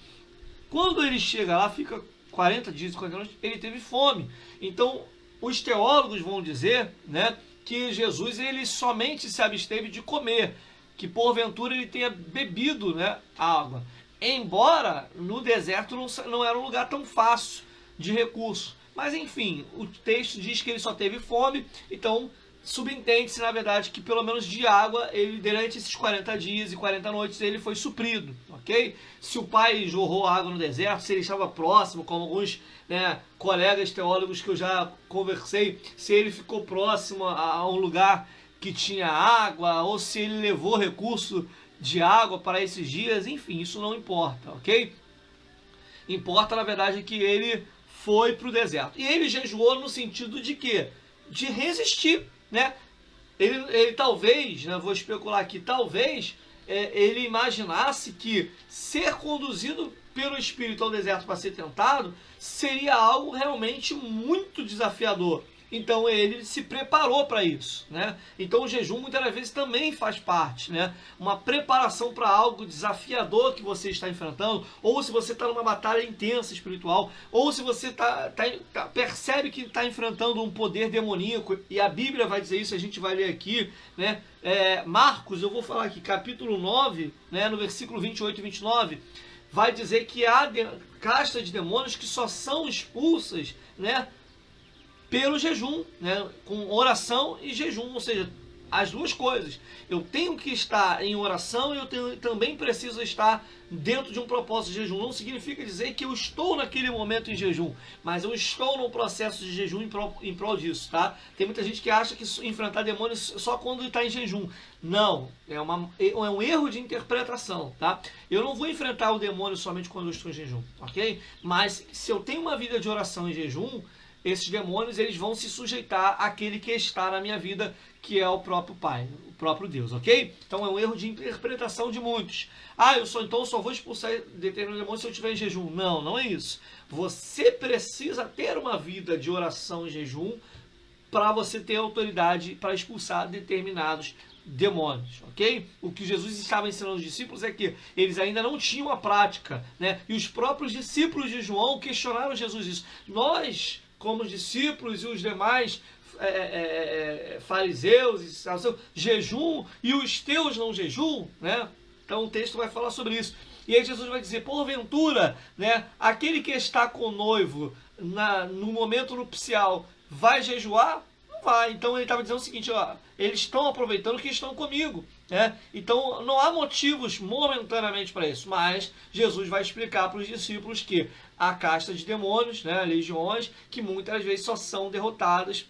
quando ele chega lá, fica 40 dias, 40 noites, ele teve fome. Então, os teólogos vão dizer, né, que Jesus ele somente se absteve de comer, que porventura ele tenha bebido, né, água. Embora no deserto não era um lugar tão fácil de recurso. Mas enfim, o texto diz que ele só teve fome, então subentende-se na verdade que pelo menos de água, ele durante esses 40 dias e 40 noites ele foi suprido, ok? Se o pai jorrou água no deserto, se ele estava próximo, como alguns, né, colegas teólogos que eu já conversei, se ele ficou próximo a um lugar que tinha água, ou se ele levou recurso de água para esses dias, enfim, isso não importa, ok? Importa, na verdade, que ele foi para o deserto. E ele jejuou no sentido de quê? De resistir, né? Ele talvez, né, vou especular aqui, talvez ele imaginasse que ser conduzido pelo Espírito ao deserto para ser tentado seria algo realmente muito desafiador. Então ele se preparou para isso, né? Então o jejum muitas vezes também faz parte, né? Uma preparação para algo desafiador que você está enfrentando, ou se você está numa batalha intensa espiritual, ou se você percebe que está enfrentando um poder demoníaco, e a Bíblia vai dizer isso, a gente vai ler aqui, né? Marcos, eu vou falar aqui, capítulo 9, né? No versículo 28 e 29, vai dizer que há casta de demônios que só são expulsas, né, pelo jejum, né, com oração e jejum, ou seja, as duas coisas. Eu tenho que estar em oração e eu também preciso estar dentro de um propósito de jejum. Não significa dizer que eu estou naquele momento em jejum, mas eu estou no processo de jejum em prol disso, tá? Tem muita gente que acha que enfrentar demônios só quando está em jejum. Não, é um erro de interpretação, tá? Eu não vou enfrentar o demônio somente quando eu estou em jejum, ok? Mas se eu tenho uma vida de oração em jejum, esses demônios eles vão se sujeitar àquele que está na minha vida, que é o próprio Pai, o próprio Deus, ok? Então é um erro de interpretação de muitos. Então eu só vou expulsar determinado demônio se eu estiver em jejum. Não, não é isso. Você precisa ter uma vida de oração em jejum para você ter autoridade para expulsar determinados demônios, ok? O que Jesus estava ensinando aos discípulos é que eles ainda não tinham a prática, né? E os próprios discípulos de João questionaram Jesus isso. Nós, como discípulos e os demais fariseus e saduceus jejum e os teus não jejum, né? Então o texto vai falar sobre isso. E aí Jesus vai dizer, porventura, né, aquele que está com o noivo no momento nupcial vai jejuar? Não vai. Então ele estava dizendo o seguinte, ó, eles estão aproveitando que estão comigo, né? Então não há motivos momentaneamente para isso, mas Jesus vai explicar para os discípulos que há casta de demônios, né, legiões, que muitas vezes só são derrotadas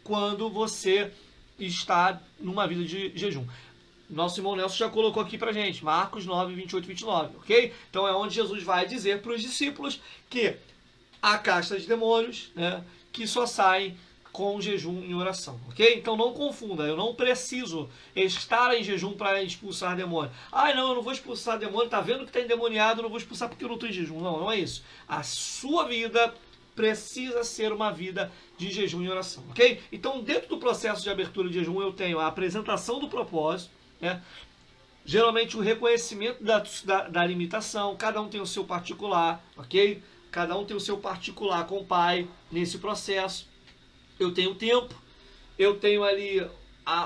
quando você está numa vida de jejum. Nosso irmão Nelson já colocou aqui pra gente, Marcos 9, 28 e 29, ok? Então é onde Jesus vai dizer para os discípulos que há casta de demônios, né, que só saem com jejum e oração, ok? Então não confunda, eu não preciso estar em jejum para expulsar demônio. Ah, não, eu não vou expulsar demônio, tá vendo que está endemoniado, eu não vou expulsar porque eu não estou em jejum. Não, não é isso. A sua vida precisa ser uma vida de jejum e oração, ok? Então dentro do processo de abertura de jejum eu tenho a apresentação do propósito, né? Geralmente o reconhecimento da limitação, cada um tem o seu particular, ok? Cada um tem o seu particular com o Pai nesse processo. Eu tenho tempo, eu tenho ali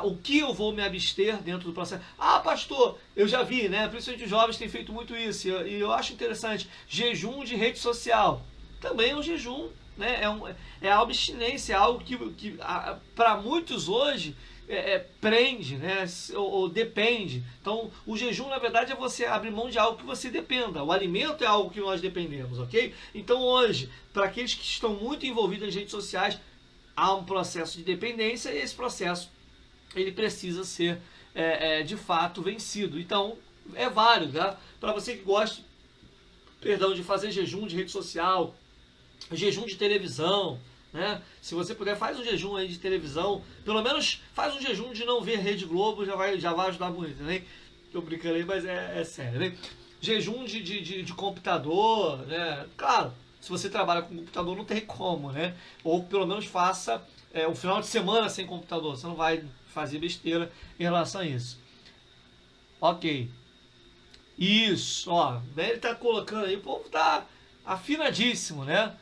o que eu vou me abster dentro do processo. Ah, pastor, eu já vi, né? Principalmente os jovens têm feito muito isso, e eu acho interessante. Jejum de rede social, também é um jejum, né? É a abstinência, é algo que para muitos hoje prende, né? Ou depende. Então, o jejum, na verdade, é você abrir mão de algo que você dependa. O alimento é algo que nós dependemos, ok? Então, hoje, para aqueles que estão muito envolvidos nas redes sociais, há um processo de dependência e esse processo ele precisa ser, de fato, vencido. Então, é válido, tá? Para você que gosta, de fazer jejum de rede social, jejum de televisão, né? Se você puder, faz um jejum aí de televisão, pelo menos faz um jejum de não ver Rede Globo, já vai ajudar muito, né? Tô brincando aí, mas é sério, né? Jejum de computador, né? Claro, se você trabalha com computador não tem como, né? Ou pelo menos faça um final de semana sem computador, você não vai fazer besteira em relação a isso. Ok. Isso, ó, ele tá colocando aí, o povo tá afinadíssimo, né?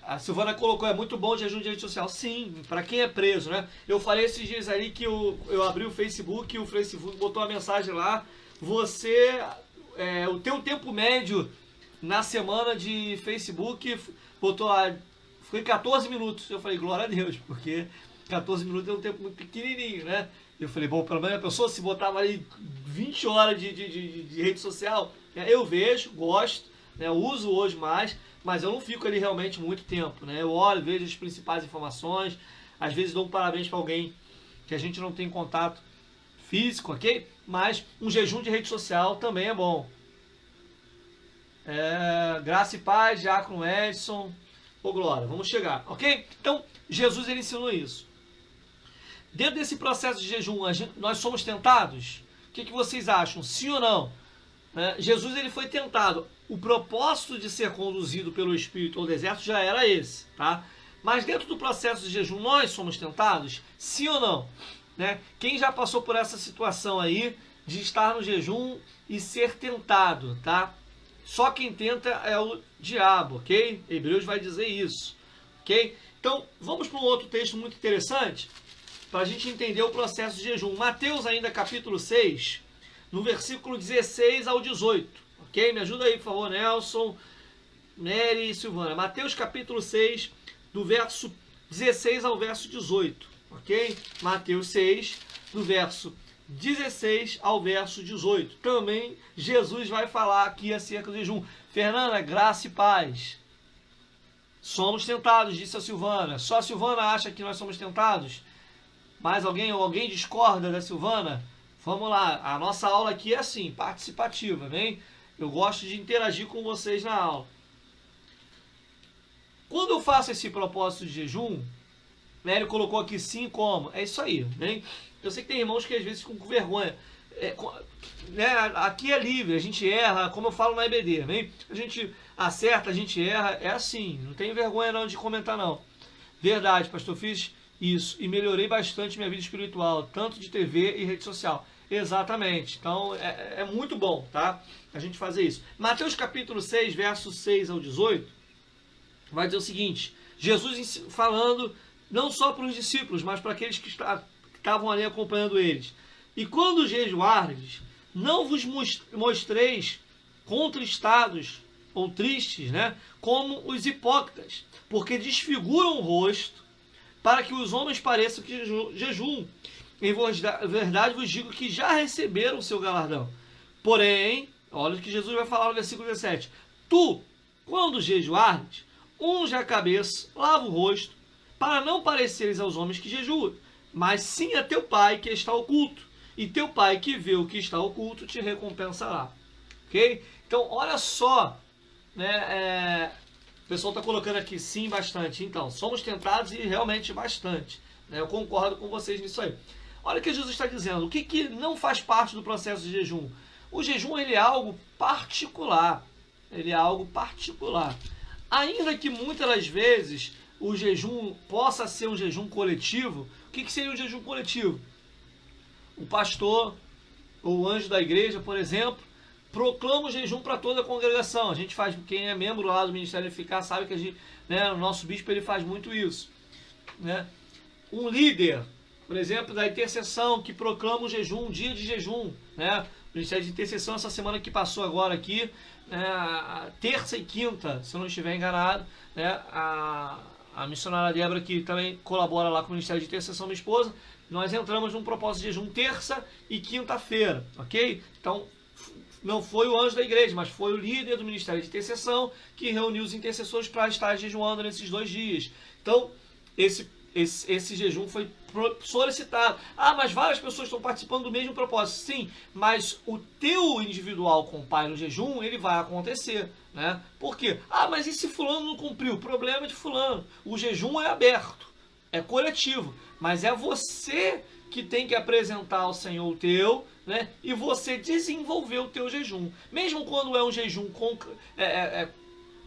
A Silvana colocou, é muito bom o jejum de rede social. Sim, para quem é preso, né? Eu falei esses dias aí que eu abri o Facebook e o Facebook botou uma mensagem lá. O teu tempo médio na semana de Facebook botou lá, foi 14 minutos. Eu falei, glória a Deus, porque 14 minutos é um tempo muito pequenininho, né? Eu falei, bom, pelo menos a pessoa se botava ali 20 horas de rede social, eu vejo, gosto, né? Eu uso hoje mais, mas eu não fico ali realmente muito tempo, né? Eu olho, vejo as principais informações, às vezes dou um parabéns para alguém que a gente não tem contato físico, ok? Mas um jejum de rede social também é bom. Graça e paz, Diácono Edson, glória, vamos chegar, ok? Então, Jesus ele ensinou isso. Dentro desse processo de jejum, nós somos tentados? O que vocês acham? Sim ou não? Jesus ele foi tentado. O propósito de ser conduzido pelo Espírito ao deserto já era esse, tá? Mas dentro do processo de jejum, nós somos tentados? Sim ou não? Né? Quem já passou por essa situação aí de estar no jejum e ser tentado, tá? Só quem tenta é o diabo, ok? Hebreus vai dizer isso, ok? Então, vamos para um outro texto muito interessante para a gente entender o processo de jejum. Mateus ainda capítulo 6, no versículo 16 ao 18, ok? Me ajuda aí, por favor, Nelson, Nery e Silvana. Mateus capítulo 6, do verso 16 ao verso 18, ok? Mateus 6, do verso 16 ao verso 18. Também Jesus vai falar aqui acerca do jejum. Fernanda, graça e paz. Somos tentados, disse a Silvana. Só a Silvana acha que nós somos tentados? Mais alguém discorda da Silvana? Vamos lá, a nossa aula aqui é assim, participativa, né? Eu gosto de interagir com vocês na aula. Quando eu faço esse propósito de jejum, né, ele colocou aqui sim como, é isso aí, né? Eu sei que tem irmãos que às vezes ficam com vergonha. Né, aqui é livre, a gente erra, como eu falo na EBD, né? A gente acerta, a gente erra, é assim, não tem vergonha não de comentar não. Verdade, pastor, fiz isso e melhorei bastante minha vida espiritual, tanto de TV e rede social. Exatamente, então é muito bom, tá? A gente fazer isso. Mateus capítulo 6, versos 6 ao 18, vai dizer o seguinte, Jesus falando não só para os discípulos, mas para aqueles que estavam ali acompanhando eles. E quando jejuardes, não vos mostreis contristados ou tristes, né, como os hipócritas, porque desfiguram o rosto para que os homens pareçam que jejuam. Em verdade vos digo que já receberam o seu galardão. Porém, olha o que Jesus vai falar no versículo 17. Tu, quando jejuardes, unge a cabeça, lava o rosto, para não pareceres aos homens que jejuam, mas sim a teu Pai que está oculto. E teu Pai que vê o que está oculto te recompensará. Ok? Então, olha só, né? O pessoal está colocando aqui sim bastante. Então, somos tentados e realmente bastante. Né? Eu concordo com vocês nisso aí. Olha o que Jesus está dizendo. O que não faz parte do processo de jejum? O jejum ele é algo particular. Ele é algo particular. Ainda que muitas das vezes o jejum possa ser um jejum coletivo, o que seria um jejum coletivo? O pastor ou o anjo da igreja, por exemplo, proclama o jejum para toda a congregação. A gente faz, quem é membro lá do Ministério Eficaz sabe que a gente, né, o nosso bispo ele faz muito isso. Né? Um líder, por exemplo, da intercessão, que proclama o jejum, um dia de jejum. Né? O Ministério de Intercessão, essa semana que passou agora aqui, né, terça e quinta, se eu não estiver enganado, né, a missionária Débora, que também colabora lá com o Ministério de Intercessão, minha esposa, nós entramos num propósito de jejum terça e quinta-feira, ok? Então, não foi o anjo da igreja, mas foi o líder do Ministério de Intercessão que reuniu os intercessores para estar jejuando nesses 2 dias. Então, esse jejum foi solicitado. Ah, mas várias pessoas estão participando do mesmo propósito. Sim, mas o teu individual com o Pai no jejum, ele vai acontecer. Né? Por quê? Ah, mas e se fulano não cumpriu? O problema é de fulano. O jejum é aberto, é coletivo, mas é você que tem que apresentar ao Senhor o teu, né? E você desenvolver o teu jejum. Mesmo quando é um jejum,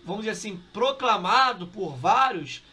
vamos dizer assim, proclamado por vários,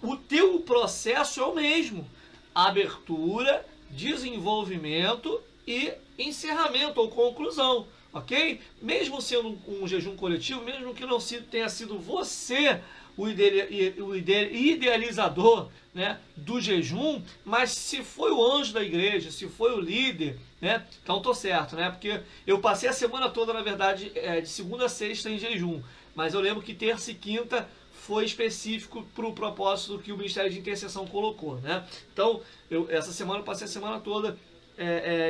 o teu processo é o mesmo. Abertura, desenvolvimento e encerramento ou conclusão. Ok? Mesmo sendo um jejum coletivo, mesmo que não tenha sido você o idealizador, né, do jejum, mas se foi o anjo da igreja, se foi o líder, né, então tô certo, né, porque eu passei a semana toda, na verdade, de segunda a sexta em jejum, mas eu lembro que terça e quinta foi específico para o propósito que o Ministério de Intercessão colocou, né, então essa semana eu passei a semana toda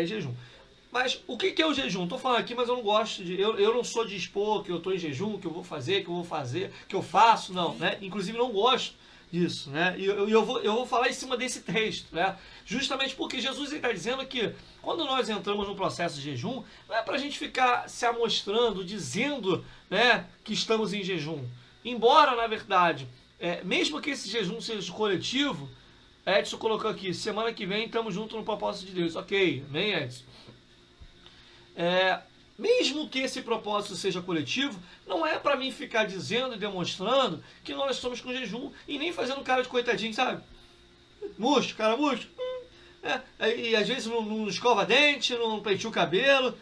em jejum. Mas o que é o jejum? Estou falando aqui, mas eu não gosto de... Eu não sou de expor que eu estou em jejum, que eu vou fazer, que eu faço, não. Né? Inclusive não gosto disso. Né? E eu vou falar em cima desse texto. Né? Justamente porque Jesus está dizendo que quando nós entramos no processo de jejum, não é para a gente ficar se amostrando, dizendo, né, que estamos em jejum. Embora, na verdade, mesmo que esse jejum seja coletivo, Edson colocou aqui, semana que vem estamos juntos no propósito de Deus. Ok, amém, Edson? Mesmo que esse propósito seja coletivo, não é para mim ficar dizendo e demonstrando que nós estamos com jejum e nem fazendo cara de coitadinho, sabe? Murcho, cara murcho. E às vezes não escova dente, não penteia o cabelo.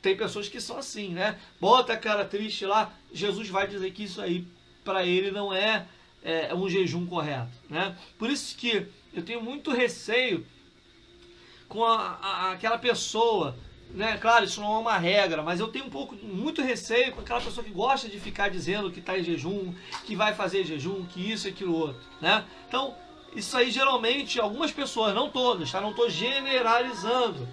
Tem pessoas que são assim, né? Bota a cara triste lá. Jesus vai dizer que isso aí para ele não é um jejum correto, né? Por isso que eu tenho muito receio com aquela pessoa, né? Claro, isso não é uma regra, mas eu tenho muito receio com aquela pessoa que gosta de ficar dizendo que está em jejum, que vai fazer jejum, que isso e aquilo outro, né? Então, isso aí geralmente, algumas pessoas, não todas, tá? Não estou generalizando,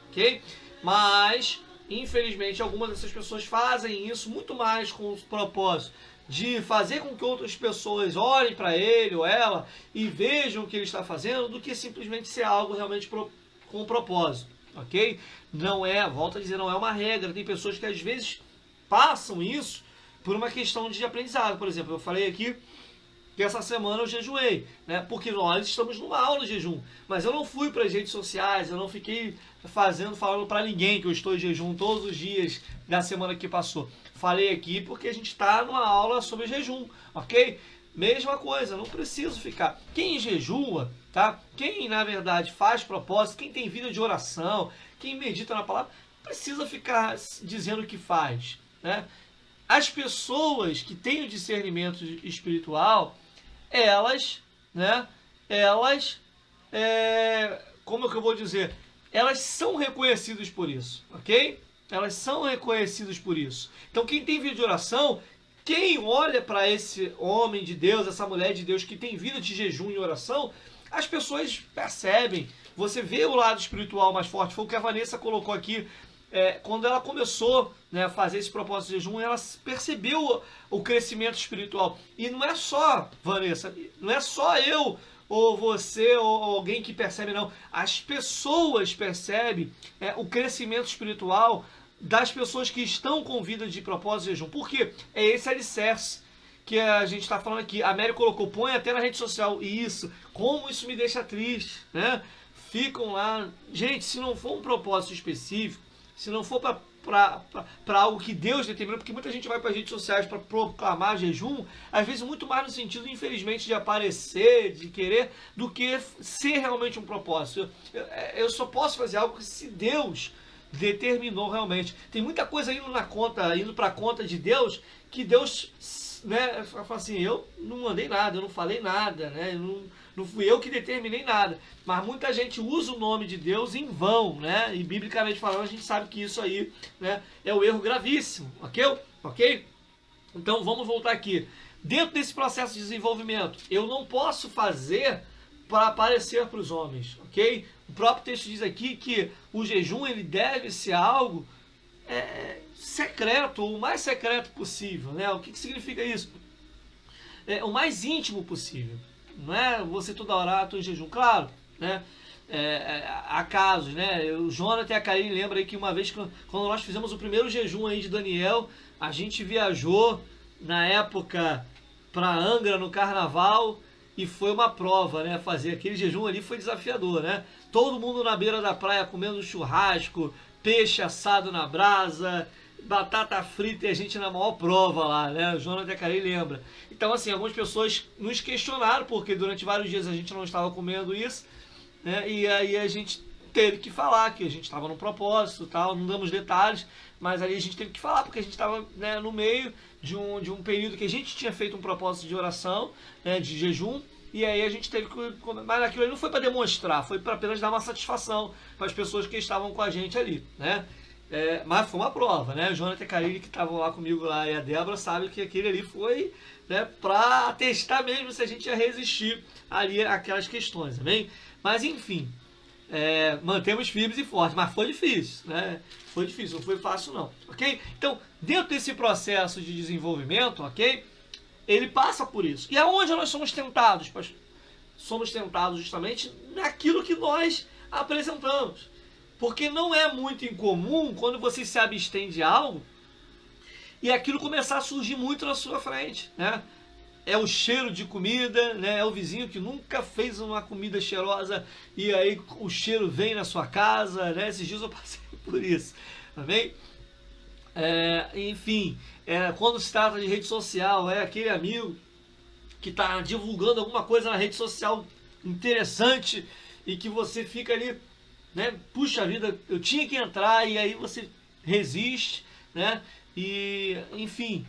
ok? Mas, infelizmente, algumas dessas pessoas fazem isso muito mais com o propósito de fazer com que outras pessoas olhem para ele ou ela e vejam o que ele está fazendo, do que simplesmente ser algo realmente com propósito, ok? Não volto a dizer, não é uma regra. Tem pessoas que às vezes passam isso por uma questão de aprendizado. Por exemplo, eu falei aqui que essa semana eu jejuei, né? Porque nós estamos numa aula de jejum, mas eu não fui para as redes sociais, eu não fiquei falando para ninguém que eu estou em jejum todos os dias da semana que passou. Falei aqui porque a gente está numa aula sobre jejum, ok? Mesma coisa, não preciso ficar. Quem jejua, tá? Quem na verdade faz propósito, quem tem vida de oração, quem medita na palavra, precisa ficar dizendo o que faz, né? As pessoas que têm o discernimento espiritual, elas, né, como é que eu vou dizer? Elas são reconhecidas por isso, ok? Elas são reconhecidas por isso. Então, quem tem vida de oração, quem olha para esse homem de Deus, essa mulher de Deus que tem vida de jejum e oração, as pessoas percebem. Você vê o lado espiritual mais forte. Foi o que a Vanessa colocou aqui. Quando ela começou, né, a fazer esse propósito de jejum, ela percebeu o crescimento espiritual. E não é só, Vanessa, não é só eu ou você ou alguém que percebe, não. As pessoas percebem o crescimento espiritual das pessoas que estão com vida de propósito de jejum. Por quê? É esse alicerce que a gente está falando aqui. A Mary colocou, põe até na rede social. E isso, como isso me deixa triste, né? Ficam lá. Gente, se não for um propósito específico, se não for para algo que Deus determinou, porque muita gente vai para as redes sociais para proclamar jejum, às vezes muito mais no sentido, infelizmente, de aparecer, de querer, do que ser realmente um propósito. Eu só posso fazer algo se Deus determinou realmente. Tem muita coisa indo para a conta de Deus, que Deus, né, fala assim, eu não mandei nada, eu não falei nada, né, não fui eu que determinei nada. Mas muita gente usa o nome de Deus em vão, né, e biblicamente falando a gente sabe que isso aí, né, é um erro gravíssimo, ok? Então vamos voltar aqui. Dentro desse processo de desenvolvimento, eu não posso fazer para aparecer para os homens, ok? O próprio texto diz aqui que o jejum ele deve ser algo secreto, o mais secreto possível, né? O que significa isso? O mais íntimo possível. Não é você toda hora, estou em jejum, claro, né? Há casos, né? O Jonathan e a Karine lembram aí que uma vez, quando nós fizemos o primeiro jejum aí de Daniel, a gente viajou na época para Angra no carnaval e foi uma prova, né? Fazer aquele jejum ali foi desafiador, né? Todo mundo na beira da praia comendo churrasco, peixe assado na brasa, batata frita e a gente na maior prova lá, né? O Jonathan Carey lembra. Então, assim, algumas pessoas nos questionaram, porque durante vários dias a gente não estava comendo isso, né? E aí a gente teve que falar que a gente estava no propósito, tal, não damos detalhes, mas ali a gente teve que falar, porque a gente estava, né, no meio de um período que a gente tinha feito um propósito de oração, né, de jejum, e aí a gente teve que... Mas aquilo ali não foi para demonstrar, foi para apenas dar uma satisfação para as pessoas que estavam com a gente ali, né? Mas foi uma prova, né? O Jonathan Carille, que estavam lá comigo lá, e a Débora sabe que aquele ali foi, né, para testar mesmo se a gente ia resistir ali àquelas questões, também. Mas enfim, mantemos firmes e fortes, mas foi difícil, né? Foi difícil, não foi fácil não, ok? Então, dentro desse processo de desenvolvimento, ok? Ele passa por isso. E aonde nós somos tentados? Somos tentados justamente naquilo que nós apresentamos. Porque não é muito incomum quando você se abstém de algo e aquilo começar a surgir muito na sua frente, né? É o cheiro de comida, né? É o vizinho que nunca fez uma comida cheirosa e aí o cheiro vem na sua casa, né? Esses dias eu passei por isso, amém? Enfim, quando se trata de rede social, é aquele amigo que está divulgando alguma coisa na rede social interessante e que você fica ali, né? Puxa vida, eu tinha que entrar, e aí você resiste, né? E, enfim,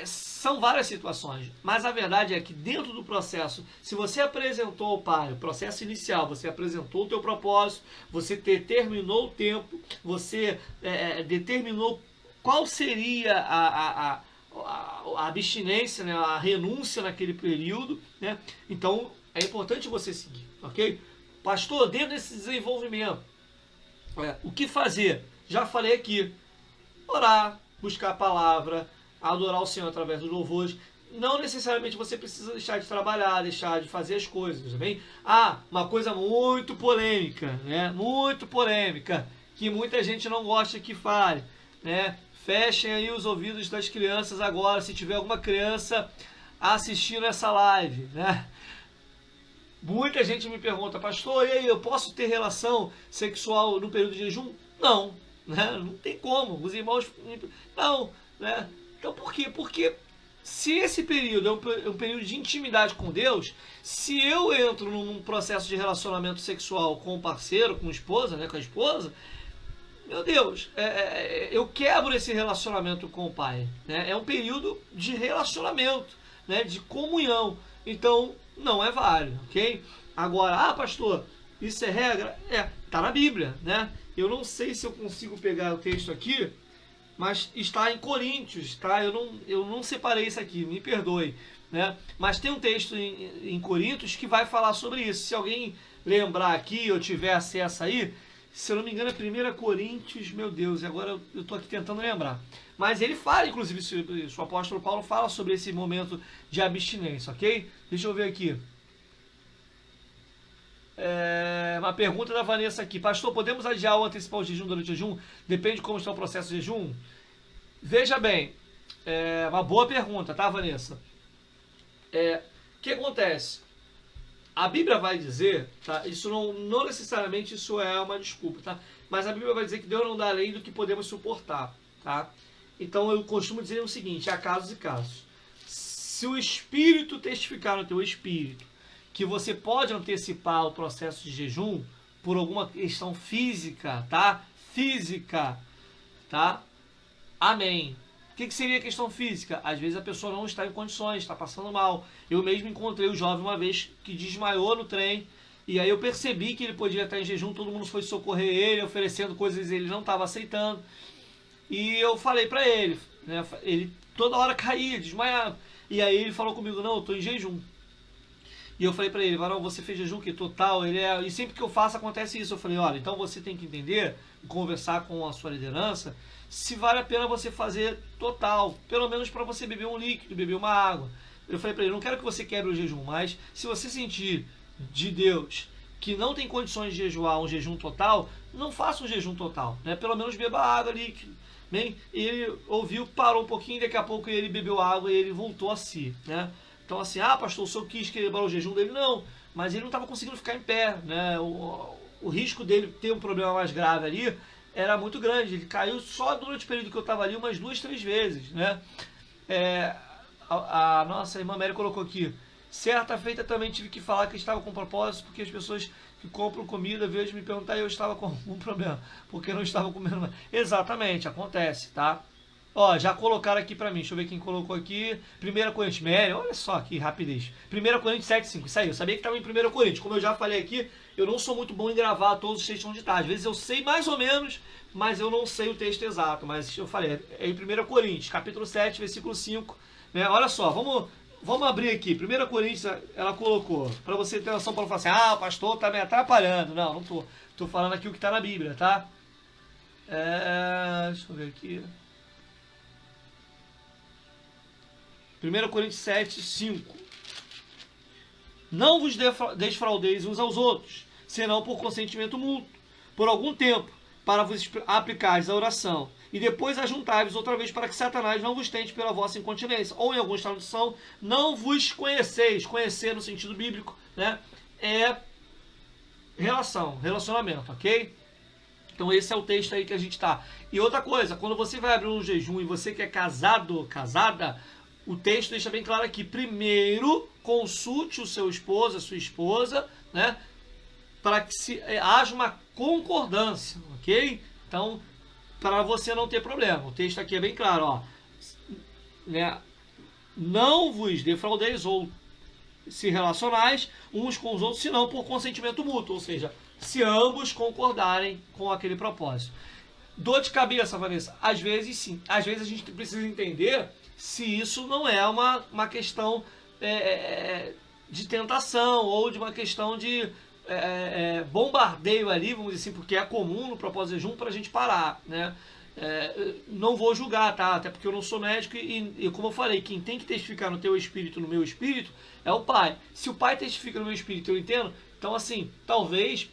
são várias situações, mas a verdade é que dentro do processo, se você apresentou ao Pai, o processo inicial, você apresentou o teu propósito, você determinou o tempo, você determinou qual seria a abstinência, né, a renúncia naquele período, né? Então é importante você seguir, ok? Pastor, dentro desse desenvolvimento, o que fazer? Já falei aqui, orar, buscar a palavra, adorar o Senhor através dos louvores. Não necessariamente você precisa deixar de trabalhar, deixar de fazer as coisas, também. Uma coisa muito polêmica, né? Muito polêmica, que muita gente não gosta que fale, né? Fechem aí os ouvidos das crianças agora, se tiver alguma criança assistindo essa live, né? Muita gente me pergunta, pastor, e aí, eu posso ter relação sexual no período de jejum? Não, né? Não tem como. Os irmãos, não, né? Então por quê? Porque se esse período é um período de intimidade com Deus, se eu entro num processo de relacionamento sexual com o parceiro, com a esposa, né, com a esposa, meu Deus, eu quebro esse relacionamento com o Pai, né? É um período de relacionamento, né, de comunhão. então não é válido, ok? Agora, pastor, isso é regra? Tá na Bíblia, né? Eu não sei se eu consigo pegar o texto aqui, mas está em Coríntios, tá? Eu não separei isso aqui, me perdoe, né? Mas tem um texto em Coríntios que vai falar sobre isso. Se alguém lembrar aqui ou tiver acesso aí, se eu não me engano é 1 Coríntios, meu Deus, agora eu estou aqui tentando lembrar. Mas ele fala, inclusive, o apóstolo Paulo fala sobre esse momento de abstinência, ok? Deixa eu ver aqui. Uma pergunta da Vanessa aqui. Pastor, podemos adiar ou antecipar o jejum durante o jejum? Depende de como está o processo de jejum? Veja bem, uma boa pergunta, tá, Vanessa? O que acontece? A Bíblia vai dizer, tá? Isso não necessariamente isso é uma desculpa, tá? Mas a Bíblia vai dizer que Deus não dá além do que podemos suportar, tá? Então eu costumo dizer o seguinte, há casos e casos. Se o Espírito testificar no teu espírito que você pode antecipar o processo de jejum por alguma questão física, tá? Física, tá? Amém. O que seria questão física? Às vezes a pessoa não está em condições, está passando mal. Eu mesmo encontrei o jovem uma vez que desmaiou no trem, e aí eu percebi que ele podia estar em jejum, todo mundo foi socorrer ele, oferecendo coisas que ele não estava aceitando. E eu falei para ele, né? Ele toda hora caía, desmaiava. E aí ele falou comigo, não, eu estou em jejum. E eu falei para ele, Varão, você fez jejum que total? E sempre que eu faço acontece isso. Eu falei, olha, então você tem que entender, conversar com a sua liderança, se vale a pena você fazer total, pelo menos para você beber um líquido, beber uma água. Eu falei para ele, não quero que você quebre o jejum, mas se você sentir de Deus que não tem condições de jejuar um jejum total, não faça um jejum total, né? Pelo menos beba água líquido. Bem, ele ouviu, parou um pouquinho, daqui a pouco ele bebeu água e ele voltou a si, né? Então assim, pastor, o senhor quis quebrar o jejum dele? Não, mas ele não estava conseguindo ficar em pé, né? O risco dele ter um problema mais grave ali era muito grande. Ele caiu só durante o período que eu estava ali umas 2, 3 vezes, né? A nossa irmã Mary colocou aqui, certa feita também tive que falar que estava com propósito, porque as pessoas que compram comida veio me perguntar e eu estava com algum problema, porque eu não estava comendo mais. Exatamente, acontece, tá? Ó, já colocaram aqui pra mim, deixa eu ver quem colocou aqui. 1 Coríntios, Mary, olha só que rapidez. 1 Coríntios 7,5, isso aí, eu sabia que estava em 1 Coríntios. Como eu já falei aqui, eu não sou muito bom em gravar todos os textos onde está. Às vezes eu sei mais ou menos, mas eu não sei o texto exato. Mas eu falei, é em 1 Coríntios, capítulo 7, versículo 5. Né? Olha só, vamos abrir aqui. 1 Coríntios, ela colocou, para você ter noção, para falar assim, o pastor tá me atrapalhando. Não, não tô. Tô falando aqui o que está na Bíblia, tá? Deixa eu ver aqui. 1 Coríntios 7, 5. Não vos desfraudeis uns aos outros, senão por consentimento mútuo, por algum tempo, para vos aplicares a oração, e depois ajuntai-vos outra vez para que Satanás não vos tente pela vossa incontinência. Ou em alguma tradução, não vos conheceis. Conhecer no sentido bíblico, né? É relacionamento, ok? Então esse é o texto aí que a gente está. E outra coisa, quando você vai abrir um jejum e você que é casado, casada, o texto deixa bem claro aqui, primeiro consulte o seu esposo, a sua esposa, né, para que haja uma concordância, ok? Então, para você não ter problema, o texto aqui é bem claro, ó, né, não vos defraudeis ou se relacionais uns com os outros, senão por consentimento mútuo, ou seja, se ambos concordarem com aquele propósito. Dor de cabeça, Vanessa? Às vezes sim, às vezes a gente precisa entender se isso não é uma questão de tentação ou de uma questão de bombardeio ali, vamos dizer assim, porque é comum no propósito de jejum para a gente parar, né? Não vou julgar, tá? Até porque eu não sou médico e como eu falei, quem tem que testificar no teu espírito, no meu espírito, é o pai. Se o pai testifica no meu espírito, eu entendo, então assim, talvez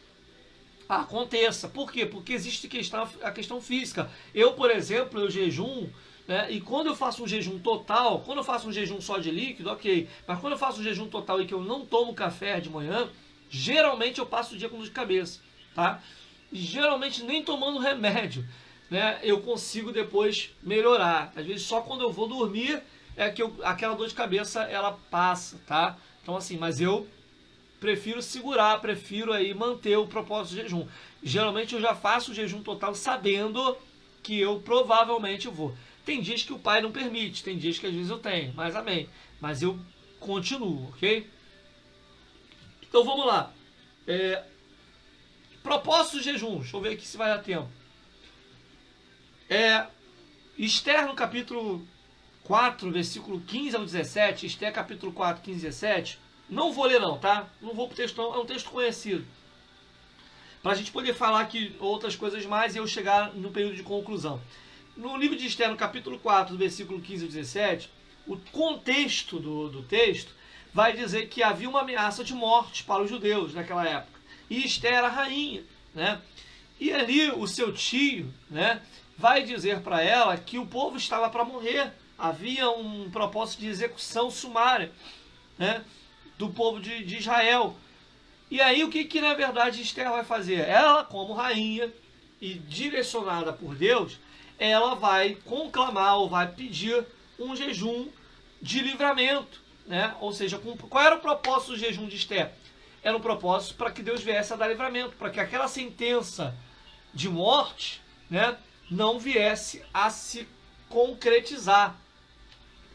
aconteça. Por quê? Porque existe a questão física. Eu, por exemplo, eu jejum, né, e quando eu faço um jejum total, quando eu faço um jejum só de líquido, ok, mas quando eu faço um jejum total e que eu não tomo café de manhã, geralmente eu passo o dia com dor de cabeça, tá? E geralmente nem tomando remédio, né, eu consigo depois melhorar. Às vezes só quando eu vou dormir é que aquela dor de cabeça ela passa, tá? Então assim, mas eu prefiro segurar, prefiro aí manter o propósito de jejum. Geralmente eu já faço o jejum total sabendo que eu provavelmente vou. Tem dias que o pai não permite, tem dias que às vezes eu tenho, mas amém. Mas eu continuam, ok? Então vamos lá. Propósito do jejum. Deixa eu ver aqui se vai dar tempo. Esther no capítulo 4, versículo 15 ao 17. Esther capítulo 4, 15 e 17. Não vou ler não, tá? Não vou pro texto não. É um texto conhecido. Para a gente poder falar aqui outras coisas mais e eu chegar no período de conclusão. No livro de Esther, no capítulo 4, versículo 15 ao 17, o contexto do texto vai dizer que havia uma ameaça de morte para os judeus naquela época. E Esther era rainha, né? E ali o seu tio, né, vai dizer para ela que o povo estava para morrer. Havia um propósito de execução sumária, né, do povo de Israel. E aí o que na verdade Esther vai fazer? Ela, como rainha e direcionada por Deus, ela vai conclamar ou vai pedir um jejum de livramento, né? Ou seja, qual era o propósito do jejum de Esther? Era um propósito para que Deus viesse a dar livramento, para que aquela sentença de morte, né, não viesse a se concretizar.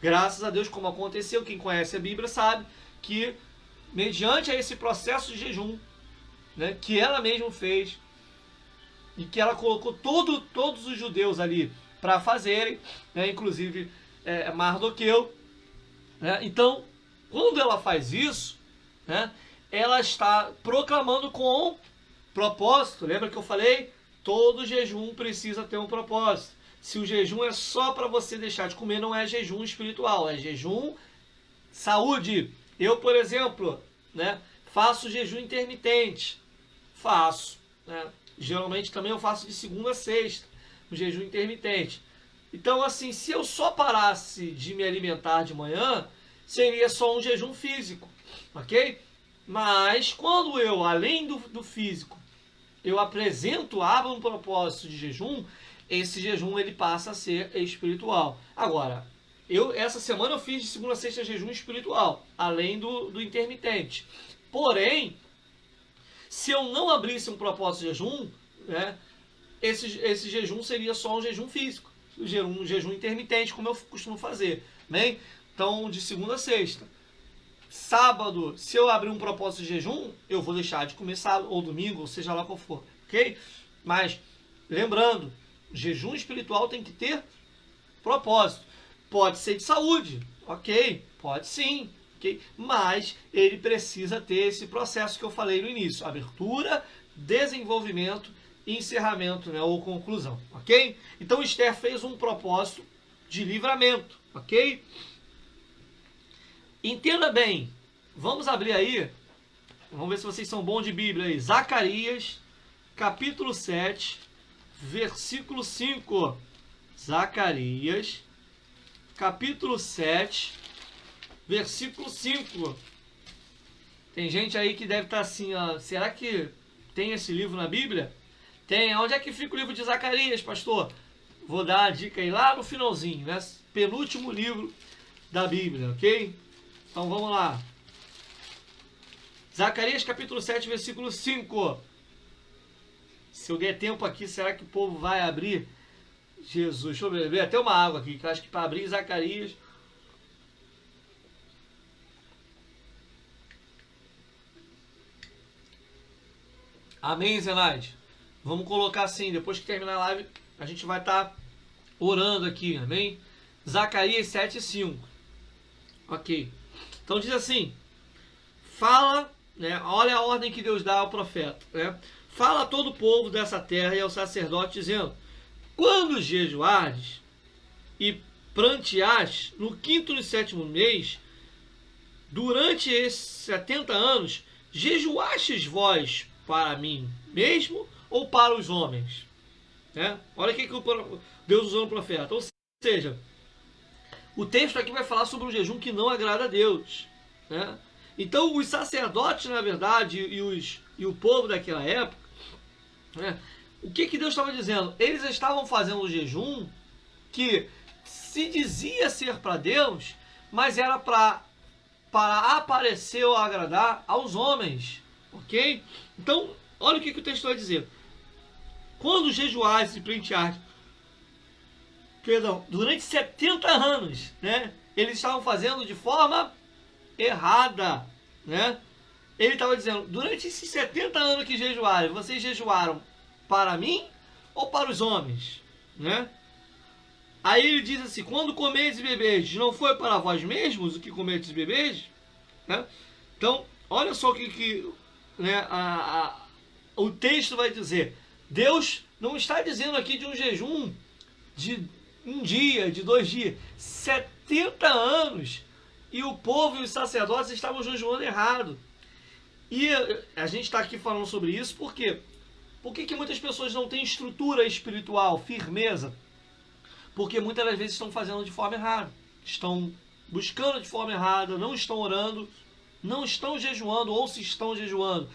Graças a Deus, como aconteceu, quem conhece a Bíblia sabe que mediante a esse processo de jejum, né, que ela mesma fez e que ela colocou todos os judeus ali para fazerem, né, inclusive Mardoqueu, né? Então, quando ela faz isso, né, ela está proclamando com propósito. Lembra que eu falei? Todo jejum precisa ter um propósito. Se o jejum é só para você deixar de comer, não é jejum espiritual, é jejum saúde. Eu, por exemplo, né, faço jejum intermitente. Faço. Né? Geralmente também eu faço de segunda a sexta, o jejum intermitente. Então, assim, se eu só parasse de me alimentar de manhã, seria só um jejum físico, ok? Mas quando eu, além do físico, eu abro um propósito de jejum, esse jejum ele passa a ser espiritual. Agora, essa semana eu fiz de segunda a sexta jejum espiritual, além do intermitente. Porém, se eu não abrisse um propósito de jejum, né, esse jejum seria só um jejum físico, um jejum intermitente, como eu costumo fazer. Né? Então, de segunda a sexta. Sábado, se eu abrir um propósito de jejum, eu vou deixar de comer sábado ou domingo, ou seja lá qual for. Ok? Mas, lembrando, jejum espiritual tem que ter propósito. Pode ser de saúde, ok? Pode sim, ok? Mas ele precisa ter esse processo que eu falei no início. Abertura, desenvolvimento e encerramento, né, ou conclusão, ok? Então Esther fez um propósito de livramento, ok? Entenda bem, vamos abrir aí, vamos ver se vocês são bons de Bíblia aí. Zacarias, capítulo 7, versículo 5. Zacarias, capítulo 7, versículo 5. Tem gente aí que deve estar assim, ó, será que tem esse livro na Bíblia? Tem. Onde é que fica o livro de Zacarias, pastor? Vou dar a dica aí lá no finalzinho, né? Penúltimo livro da Bíblia, ok? Então vamos lá. Zacarias capítulo 7, versículo 5. Se eu der tempo aqui, será que o povo vai abrir? Jesus, deixa eu beber até uma água aqui, que eu acho que para abrir Zacarias... Amém, Zenaide? Vamos colocar assim, depois que terminar a live, a gente vai estar orando aqui, amém? Zacarias 7:5. Ok. Então diz assim, fala, né, olha a ordem que Deus dá ao profeta, né? Fala a todo o povo dessa terra e ao sacerdote, dizendo, quando jejuardes e pranteares no 5º e 7º mês, durante esses 70 anos, jejuastes vós para mim mesmo ou para os homens? Né? Olha o que Deus usou no profeta. Ou seja, o texto aqui vai falar sobre um jejum que não agrada a Deus. Né? Então, os sacerdotes, na verdade, e o povo daquela época, né, o que Deus estava dizendo? Eles estavam fazendo um jejum que se dizia ser para Deus, mas era para aparecer ou agradar aos homens. Ok? Então, olha o que o texto vai dizer. Quando jejuares e pranteares, durante 70 anos, né, eles estavam fazendo de forma errada, né? Ele estava dizendo, durante esses 70 anos que jejuaram, vocês jejuaram para mim ou para os homens, né? Aí ele diz assim, quando comedes e bebedes, não foi para vós mesmos o que comedes e bebedes? Né? Então, olha só o que né, o texto vai dizer. Deus não está dizendo aqui de um jejum de um dia, de 2 dias, 70 anos, e o povo e os sacerdotes estavam jejuando errado. E a gente está aqui falando sobre isso por quê? Por que muitas pessoas não têm estrutura espiritual, firmeza? Porque muitas das vezes estão fazendo de forma errada. Estão buscando de forma errada, não estão orando, não estão jejuando, ou se estão jejuando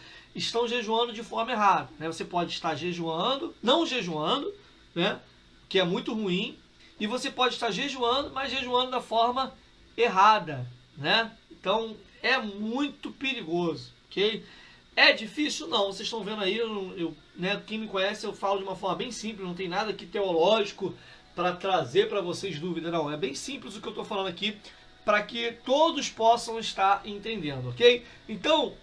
de forma errada. Né? Você pode estar jejuando, não jejuando, né? Que é muito ruim, e você pode estar jejuando, mas jejuando da forma errada. Né? Então é muito perigoso. Okay? É difícil? Não. Vocês estão vendo aí, né, quem me conhece, eu falo de uma forma bem simples, não tem nada aqui teológico para trazer para vocês dúvida, não. É bem simples o que eu estou falando aqui, para que todos possam estar entendendo, ok? Então,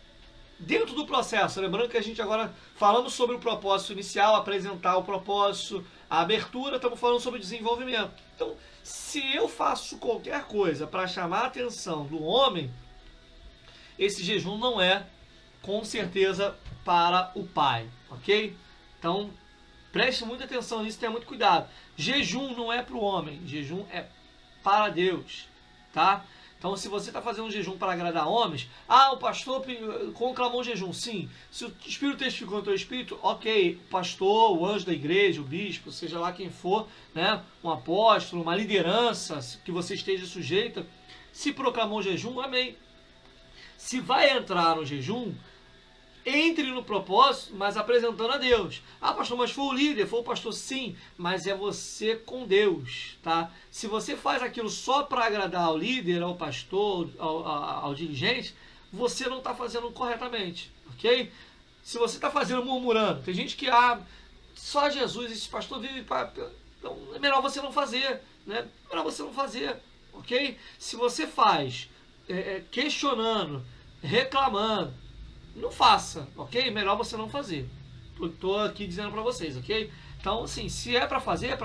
dentro do processo, lembrando que a gente agora falamos sobre o propósito inicial, apresentar o propósito, a abertura, estamos falando sobre desenvolvimento. Então, se eu faço qualquer coisa para chamar a atenção do homem, esse jejum não é com certeza para o Pai, ok? Então, preste muita atenção nisso, tenha muito cuidado. Jejum não é para o homem, jejum é para Deus, tá? Então, se você está fazendo um jejum para agradar homens, o pastor conclamou um jejum, sim. Se o Espírito testificou no teu espírito, ok, o pastor, o anjo da igreja, o bispo, seja lá quem for, né, um apóstolo, uma liderança que você esteja sujeita, se proclamou jejum, amém. Se vai entrar no jejum, entre no propósito, mas apresentando a Deus. Pastor, mas foi o líder, foi o pastor, sim, mas é você com Deus, tá? Se você faz aquilo só para agradar ao líder, ao pastor, ao dirigente, você não está fazendo corretamente, ok? Se você está fazendo murmurando, tem gente que, só Jesus, esse pastor vive para... Então, é melhor você não fazer, né? É melhor você não fazer, ok? Se você faz questionando, reclamando, não faça, ok? Melhor você não fazer. Estou aqui dizendo para vocês, ok? Então, assim, se é para fazer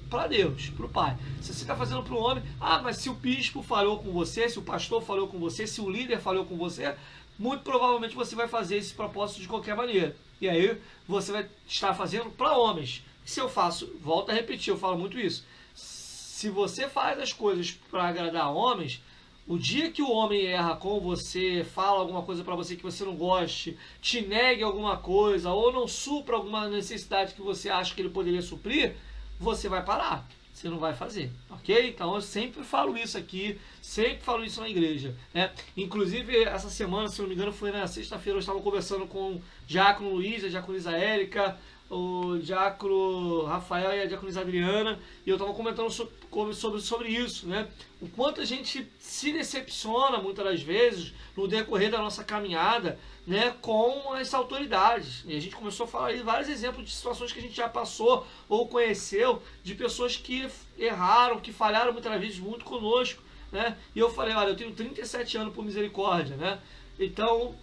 para Deus, para o Pai. Se você está fazendo para o homem, mas se o bispo falou com você, se o pastor falou com você, se o líder falou com você, muito provavelmente você vai fazer esse propósito de qualquer maneira. E aí você vai estar fazendo para homens. Se eu faço, volto a repetir, eu falo muito isso. Se você faz as coisas para agradar homens, o dia que o homem erra com você, fala alguma coisa para você que você não goste, te negue alguma coisa ou não supra alguma necessidade que você acha que ele poderia suprir, você vai parar, você não vai fazer, ok? Então eu sempre falo isso aqui, sempre falo isso na igreja, né? Inclusive essa semana, se não me engano, foi na sexta-feira, eu estava conversando com o diácono Luiz, a diaconisa Érica, o diácono Rafael e a diaconisa Adriana, e eu estava comentando sobre isso, né? O quanto a gente se decepciona muitas das vezes no decorrer da nossa caminhada, né, com as autoridades. E a gente começou a falar aí vários exemplos de situações que a gente já passou ou conheceu de pessoas que erraram, que falharam muitas vezes muito conosco, né? E eu falei, olha, eu tenho 37 anos por misericórdia, né? Então,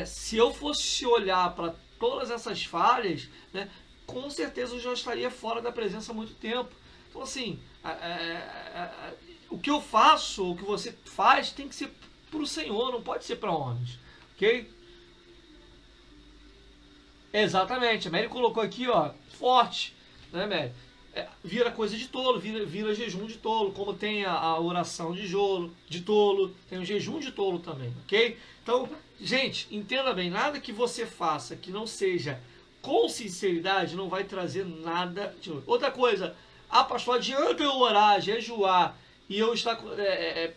se eu fosse olhar para todas essas falhas, né, com certeza eu já estaria fora da presença há muito tempo. Então, assim, o que eu faço, o que você faz, tem que ser para o Senhor, não pode ser para homens, ok? Exatamente, a Mary colocou aqui, ó, forte, né, Mary? Vira coisa de tolo, vira jejum de tolo, como tem a oração de tolo, tem o jejum de tolo também, ok? Então, gente, entenda bem, nada que você faça que não seja com sinceridade não vai trazer nada de outro. Outra coisa, pastor, adianta eu orar, jejuar e eu estar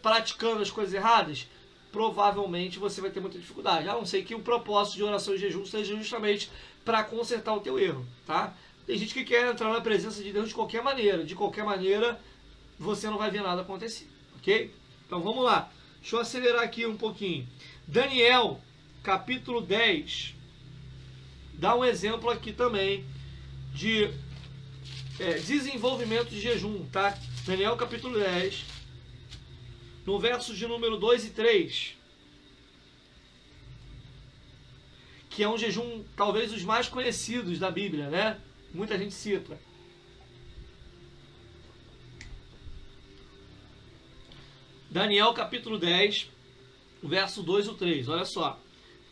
praticando as coisas erradas? Provavelmente você vai ter muita dificuldade, a não ser que o propósito de oração e jejum seja justamente para consertar o teu erro, tá? Tem gente que quer entrar na presença de Deus de qualquer maneira você não vai ver nada acontecer, ok? Então vamos lá, deixa eu acelerar aqui um pouquinho. Daniel, capítulo 10, dá um exemplo aqui também de desenvolvimento de jejum, tá? Daniel, capítulo 10, no verso de número 2 e 3, que é um jejum talvez os mais conhecidos da Bíblia, né? Muita gente cita. Daniel capítulo 10, verso 2 e 3, olha só.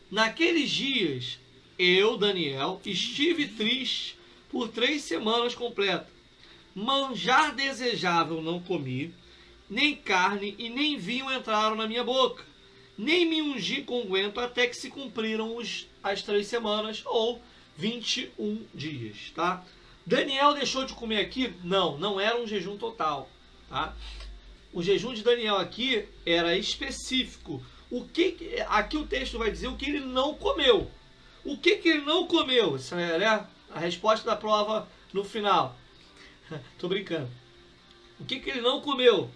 Naqueles dias, eu, Daniel, estive triste por 3 semanas completas. Manjar desejável não comi, nem carne e nem vinho entraram na minha boca. Nem me ungi com unguento até que se cumpriram as 3 semanas, ou 21 dias, tá? Daniel deixou de comer aqui? Não, não era um jejum total, tá? O jejum de Daniel aqui era específico. Aqui o texto vai dizer o que ele não comeu. O que ele não comeu? Isso é, né, a resposta da prova no final. Tô brincando. O que ele não comeu?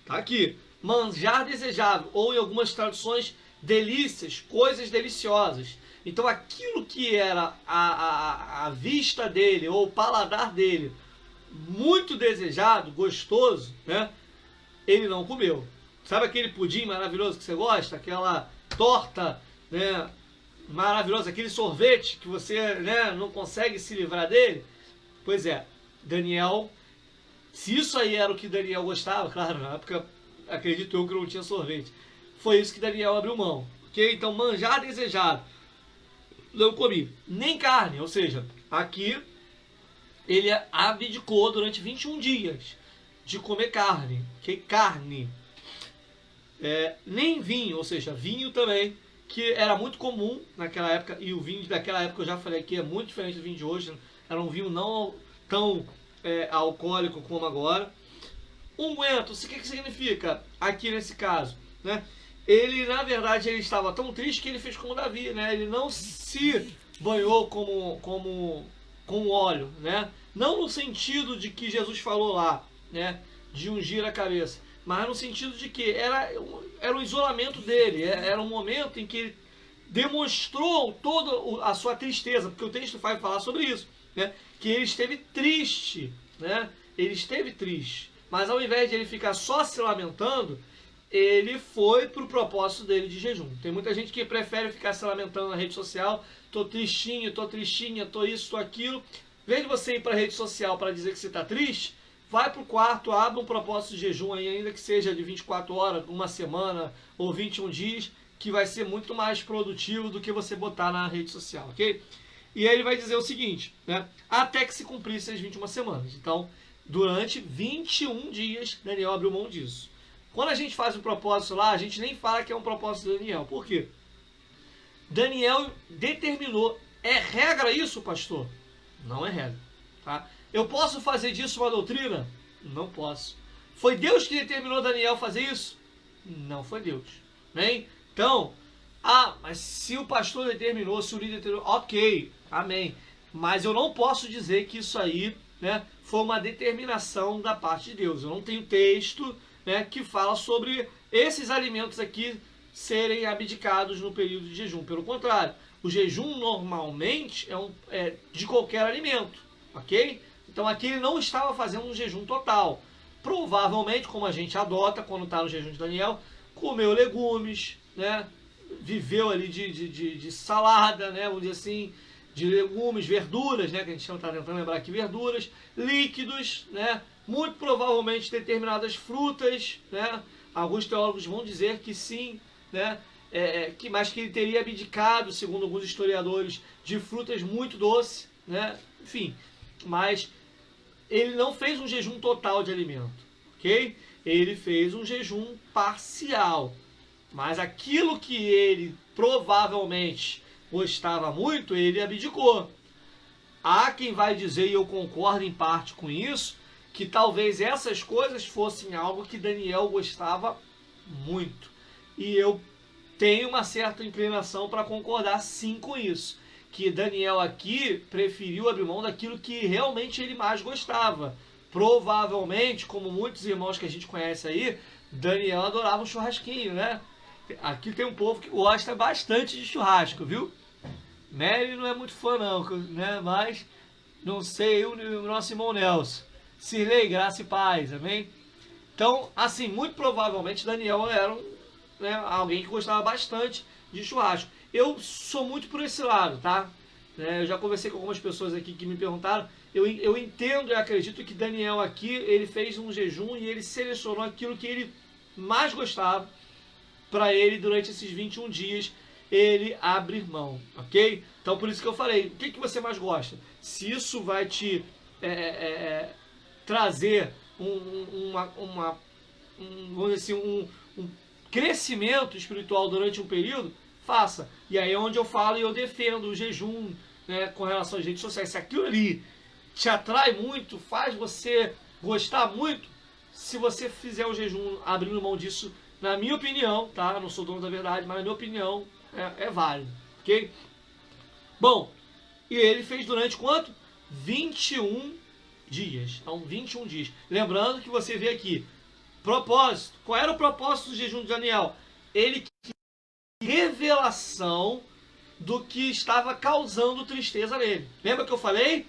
Tá aqui. Manjar desejável, ou em algumas traduções, delícias, coisas deliciosas. Então aquilo que era a vista dele, ou o paladar dele, muito desejado, gostoso, né? Ele não comeu. Sabe aquele pudim maravilhoso que você gosta? Aquela torta, né, maravilhosa, aquele sorvete que você, né, não consegue se livrar dele? Pois é, Daniel, se isso aí era o que Daniel gostava, claro, na época acredito eu que não tinha sorvete, foi isso que Daniel abriu mão, ok? Então, manjar desejado, não comi, nem carne, ou seja, aqui ele abdicou durante 21 dias de comer carne, ok? Carne, nem vinho, ou seja, vinho também, que era muito comum naquela época, e o vinho daquela época eu já falei aqui é muito diferente do vinho de hoje, era um vinho não tão alcoólico como agora. Unguento, o que significa aqui nesse caso, né? Ele, na verdade, ele estava tão triste que ele fez como Davi, né? Ele não se banhou com óleo, né? Não no sentido de que Jesus falou lá, né, de ungir a cabeça, mas no sentido de que era o isolamento dele, era um momento em que ele demonstrou toda a sua tristeza, porque o texto vai falar sobre isso, né? Que ele esteve triste, né? Ele esteve triste, mas ao invés de ele ficar só se lamentando, ele foi para o propósito dele de jejum. Tem muita gente que prefere ficar se lamentando na rede social, tô tristinho, tô tristinha, tô isso, tô aquilo. Em vez de você ir para a rede social para dizer que você está triste, vai para o quarto, abre um propósito de jejum aí, ainda que seja de 24 horas, uma semana ou 21 dias, que vai ser muito mais produtivo do que você botar na rede social, ok? E aí ele vai dizer o seguinte, né? Até que se cumprisse as 21 semanas. Então, durante 21 dias, Daniel abriu mão disso. Quando a gente faz um propósito lá, a gente nem fala que é um propósito de Daniel. Por quê? Daniel determinou. É regra isso, pastor? Não é regra, tá? Eu posso fazer disso uma doutrina? Não posso. Foi Deus que determinou Daniel fazer isso? Não foi Deus. Bem, então, mas se o pastor determinou, se o líder determinou, ok, amém. Mas eu não posso dizer que isso aí, né, foi uma determinação da parte de Deus. Eu não tenho texto, né, que fala sobre esses alimentos aqui serem abdicados no período de jejum. Pelo contrário, o jejum normalmente é de qualquer alimento, ok? Então aqui ele não estava fazendo um jejum total. Provavelmente, como a gente adota quando está no jejum de Daniel, comeu legumes, né? Viveu ali de salada, né? Vamos dizer assim, de legumes, verduras, né? Que a gente está tentando lembrar aqui, verduras, líquidos, né? Muito provavelmente determinadas frutas, né? Alguns teólogos vão dizer que sim, né? Mas que ele teria abdicado, segundo alguns historiadores, de frutas muito doces, né? Enfim, mas ele não fez um jejum total de alimento, ok? Ele fez um jejum parcial, mas aquilo que ele provavelmente gostava muito, ele abdicou. Há quem vai dizer, e eu concordo em parte com isso, que talvez essas coisas fossem algo que Daniel gostava muito. E eu tenho uma certa inclinação para concordar sim com isso. Que Daniel aqui preferiu abrir mão daquilo que realmente ele mais gostava. Provavelmente, como muitos irmãos que a gente conhece aí, Daniel adorava um churrasquinho, né? Aqui tem um povo que gosta bastante de churrasco, viu? Mary não é muito fã não, né? Mas, não sei, o nosso irmão Nelson. Sirlei, graça e paz, amém? Então, assim, muito provavelmente Daniel era né, alguém que gostava bastante de churrasco. Eu sou muito por esse lado, tá? Eu já conversei com algumas pessoas aqui que me perguntaram. Eu entendo e acredito que Daniel aqui, ele fez um jejum e ele selecionou aquilo que ele mais gostava para ele durante esses 21 dias ele abrir mão, ok? Então por isso que eu falei, o que você mais gosta? Se isso vai te trazer vamos dizer assim, um crescimento espiritual durante um período, faça. E aí é onde eu falo e eu defendo o jejum, né, com relação às redes sociais. Se aquilo ali te atrai muito, faz você gostar muito, se você fizer o jejum abrindo mão disso, na minha opinião, tá? Eu não sou dono da verdade, mas na minha opinião é válido, ok? Bom, e ele fez durante quanto? 21 dias. Então, 21 dias. Lembrando que você vê aqui, propósito. Qual era o propósito do jejum de Daniel? Ele queria revelação do que estava causando tristeza nele. Lembra que eu falei?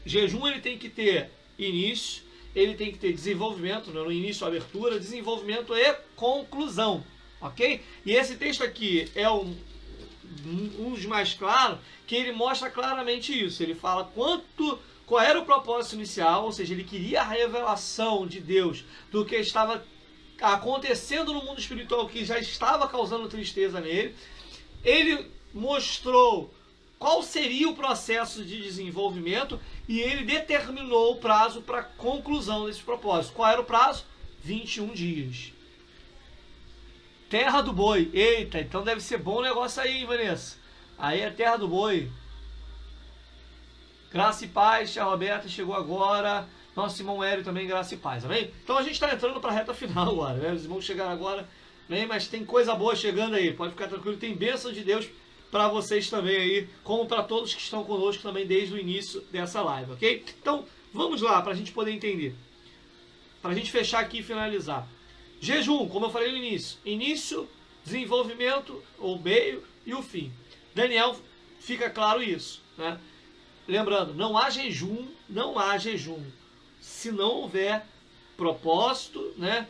Jejum ele tem que ter início, ele tem que ter desenvolvimento, no início abertura, desenvolvimento e conclusão, ok? E esse texto aqui é um dos mais claros, que ele mostra claramente isso. Ele fala qual era o propósito inicial, ou seja, ele queria a revelação de Deus do que estava acontecendo no mundo espiritual, que já estava causando tristeza nele. Ele mostrou qual seria o processo de desenvolvimento e ele determinou o prazo para conclusão desse propósito. Qual era o prazo? 21 dias. Terra do Boi. Eita, então deve ser bom o negócio aí, hein, Vanessa? Aí é Terra do Boi. Graça e paz, tia Roberta chegou agora. Nosso irmão Hélio também, graça e paz, amém? Então a gente está entrando para a reta final agora, né? Os irmãos chegaram agora, né? Mas tem coisa boa chegando aí, pode ficar tranquilo, tem bênção de Deus para vocês também aí, como para todos que estão conosco também desde o início dessa live, ok? Então, vamos lá, para a gente poder entender. Para a gente fechar aqui e finalizar. Jejum, como eu falei no início. Início, desenvolvimento, o meio e o fim. Daniel, fica claro isso, né? Lembrando, não há jejum se não houver propósito, né?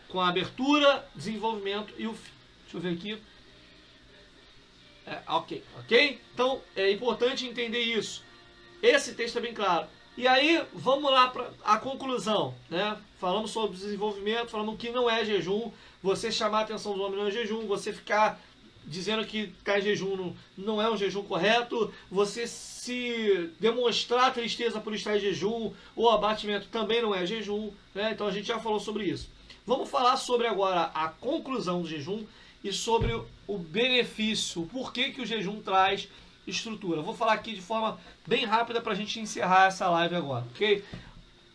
Com a abertura, desenvolvimento e o fim. Deixa eu ver aqui. Ok. Então, é importante entender isso. Esse texto é bem claro. E aí, vamos lá para a conclusão, né? Falamos sobre desenvolvimento, falamos que não é jejum, você chamar a atenção do homem não é jejum, você ficar dizendo que está em jejum não é um jejum correto, você se demonstrar tristeza por estar em jejum ou abatimento também não é jejum, né? Então a gente já falou sobre isso. Vamos falar sobre agora a conclusão do jejum e sobre o benefício, o porquê que o jejum traz estrutura. Vou falar aqui de forma bem rápida para a gente encerrar essa live agora, ok?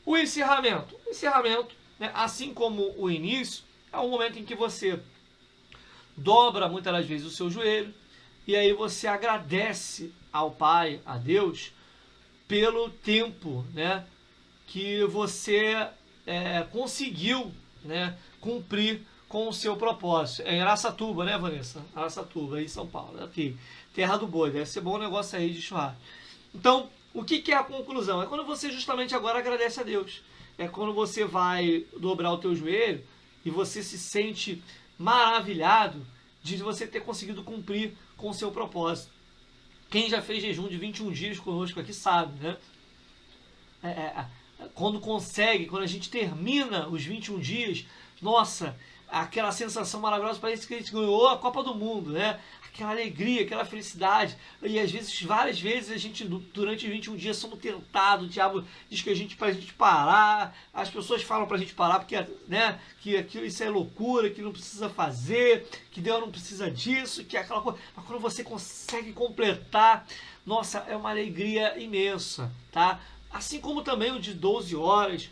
O encerramento. O encerramento, né, assim como o início, é um momento em que você dobra muitas das vezes o seu joelho e aí você agradece ao Pai, a Deus, pelo tempo, né, que você conseguiu, né, cumprir com o seu propósito. É em Araçatuba, né, Vanessa? Araçatuba, aí em São Paulo. Aqui. Terra do Boi. Deve ser bom negócio aí de churrasco. Então, o que é a conclusão? É quando você justamente agora agradece a Deus. É quando você vai dobrar o teu joelho e você se sente maravilhado de você ter conseguido cumprir com o seu propósito. Quem já fez jejum de 21 dias conosco aqui sabe, né? Quando consegue, quando a gente termina os 21 dias, nossa, aquela sensação maravilhosa, parece que a gente ganhou a Copa do Mundo, né? Aquela alegria, aquela felicidade. E às vezes, várias vezes, a gente, durante 21 dias, somos tentados. O diabo diz que pra gente parar. As pessoas falam pra gente parar porque, né, que isso é loucura, que não precisa fazer, que Deus não precisa disso, que é aquela coisa. Mas quando você consegue completar, nossa, é uma alegria imensa, tá? Assim como também o de 12 horas,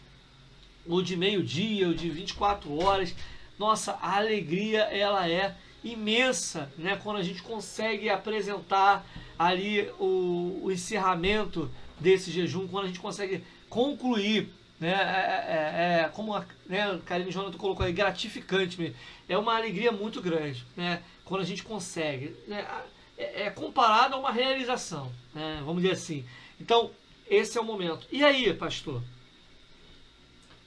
o de meio-dia, o de 24 horas. Nossa, a alegria, ela é imensa, né? Quando a gente consegue apresentar ali o encerramento desse jejum, quando a gente consegue concluir, né? Como a Karine Jonathan colocou aí, gratificante mesmo. É uma alegria muito grande, né? Quando a gente consegue, né? É comparado a uma realização, né? Vamos dizer assim. Então, esse é o momento. E aí, pastor?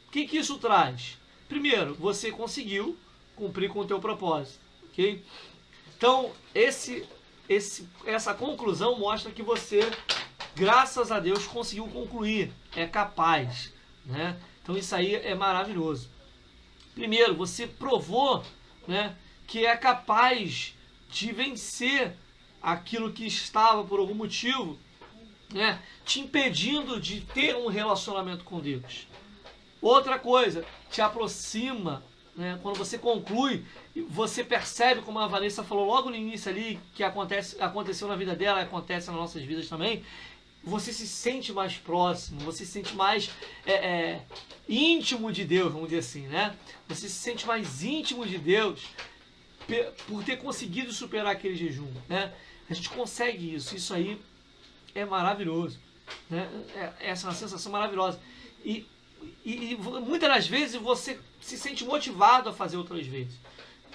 O que isso traz? Primeiro, você conseguiu cumprir com o teu propósito, ok? Então, essa conclusão mostra que você, graças a Deus, conseguiu concluir, é capaz, né? Então isso aí é maravilhoso. Primeiro, você provou, né, que é capaz de vencer aquilo que estava, por algum motivo, né, te impedindo de ter um relacionamento com Deus. Outra coisa, te aproxima, né, quando você conclui, você percebe, como a Vanessa falou logo no início ali, que aconteceu na vida dela, acontece nas nossas vidas também, você se sente mais próximo, você se sente mais íntimo de Deus, vamos dizer assim, né? Você se sente mais íntimo de Deus por ter conseguido superar aquele jejum, né? A gente consegue isso aí é maravilhoso, né? Essa é uma sensação maravilhosa. E muitas das vezes você se sente motivado a fazer outras vezes.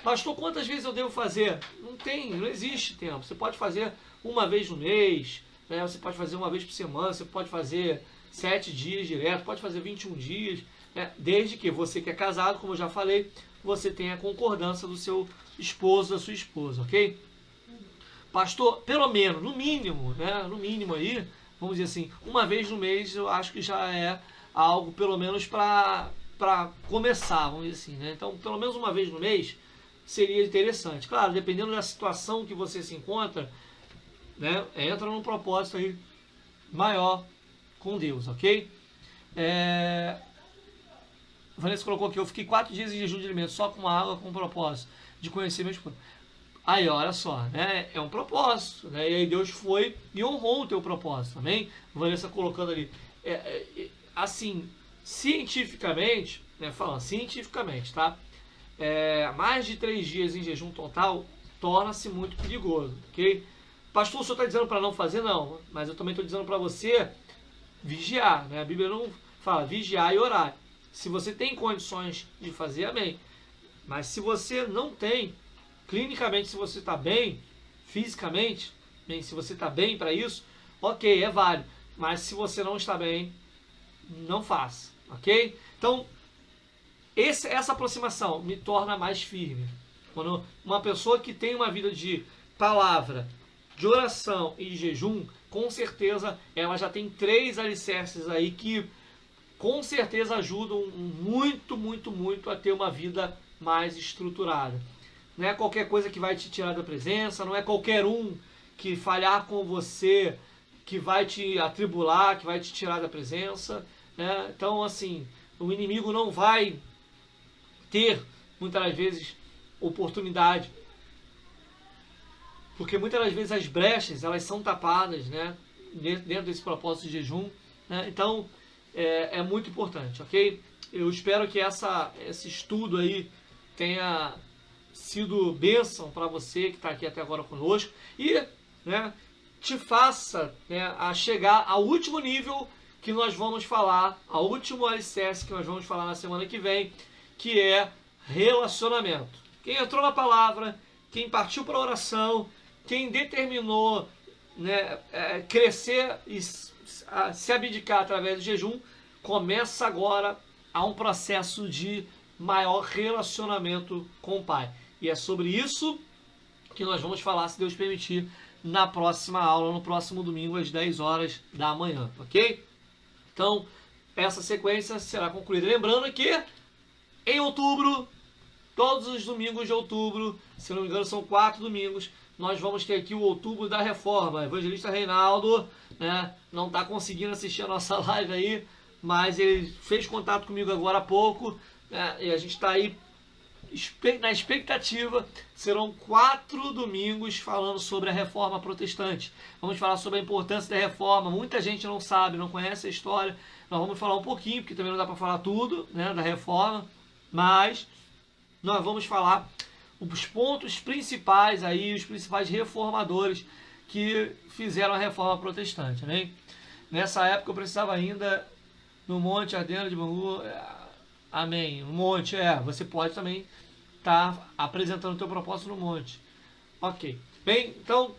Pastor, quantas vezes eu devo fazer? Não existe tempo. Você pode fazer uma vez no mês, né? Você pode fazer uma vez por semana, você pode fazer 7 dias direto, pode fazer 21 dias, né? Desde que você que é casado, como eu já falei, você tenha a concordância do seu esposo, da sua esposa, ok? Pastor, pelo menos, no mínimo, né? No mínimo aí, vamos dizer assim, uma vez no mês eu acho que já é algo, pelo menos, para começar, vamos dizer assim, né? Então, pelo menos uma vez no mês seria interessante. Claro, dependendo da situação que você se encontra, né? Entra num propósito aí maior com Deus, ok? Vanessa colocou aqui, eu fiquei 4 dias em jejum de alimentos, só com água, com o propósito de conhecer meu esposo. Aí, olha só, né? É um propósito, né? E aí Deus foi e honrou o teu propósito, amém? Vanessa colocando ali. Assim, cientificamente, né? Falando cientificamente, tá? Mais de 3 dias em jejum total torna-se muito perigoso, ok? Pastor, o senhor está dizendo para não fazer? Não, mas eu também estou dizendo para você vigiar, né? A Bíblia não fala vigiar e orar. Se você tem condições de fazer, amém. Mas se você não tem, clinicamente, se você está bem, fisicamente, bem, se você está bem para isso, ok, é válido. Mas se você não está bem, não faça, ok? Então, essa aproximação me torna mais firme. Quando uma pessoa que tem uma vida de palavra, de oração e de jejum, com certeza ela já tem 3 alicerces aí que com certeza ajudam muito, muito, muito a ter uma vida mais estruturada. Não é qualquer coisa que vai te tirar da presença, não é qualquer um que falhar com você que vai te atribular, que vai te tirar da presença, né? Então, assim, o inimigo não vai ter, muitas das vezes, oportunidade. Porque muitas das vezes as brechas, elas são tapadas, né? Dentro desse propósito de jejum, né? Então, é muito importante, ok? Eu espero que esse estudo aí tenha sido bênção para você que está aqui até agora conosco e, né, te faça, né, a chegar ao último nível que nós vamos falar, ao último alicerce que nós vamos falar na semana que vem, que é relacionamento. Quem entrou na palavra, quem partiu para a oração, quem determinou, né, crescer e se abdicar através do jejum, começa agora a um processo de maior relacionamento com o Pai. E é sobre isso que nós vamos falar, se Deus permitir, na próxima aula, no próximo domingo, às 10 horas da manhã, ok? Então, essa sequência será concluída. Lembrando que em outubro, todos os domingos de outubro, se não me engano são 4 domingos, nós vamos ter aqui o Outubro da Reforma. O evangelista Reinaldo, né, não está conseguindo assistir a nossa live aí, mas ele fez contato comigo agora há pouco, né, e a gente está aí na expectativa. Serão 4 domingos falando sobre a Reforma Protestante. Vamos falar sobre a importância da Reforma. Muita gente não sabe, não conhece a história. Nós vamos falar um pouquinho, porque também não dá para falar tudo, né, da Reforma, mas nós vamos falar os pontos principais aí, os principais reformadores que fizeram a Reforma Protestante, né? Nessa época eu precisava ainda no Monte Ardendo de Bangu, amém, no monte, você pode também estar apresentando o teu propósito no monte, ok. Bem, então,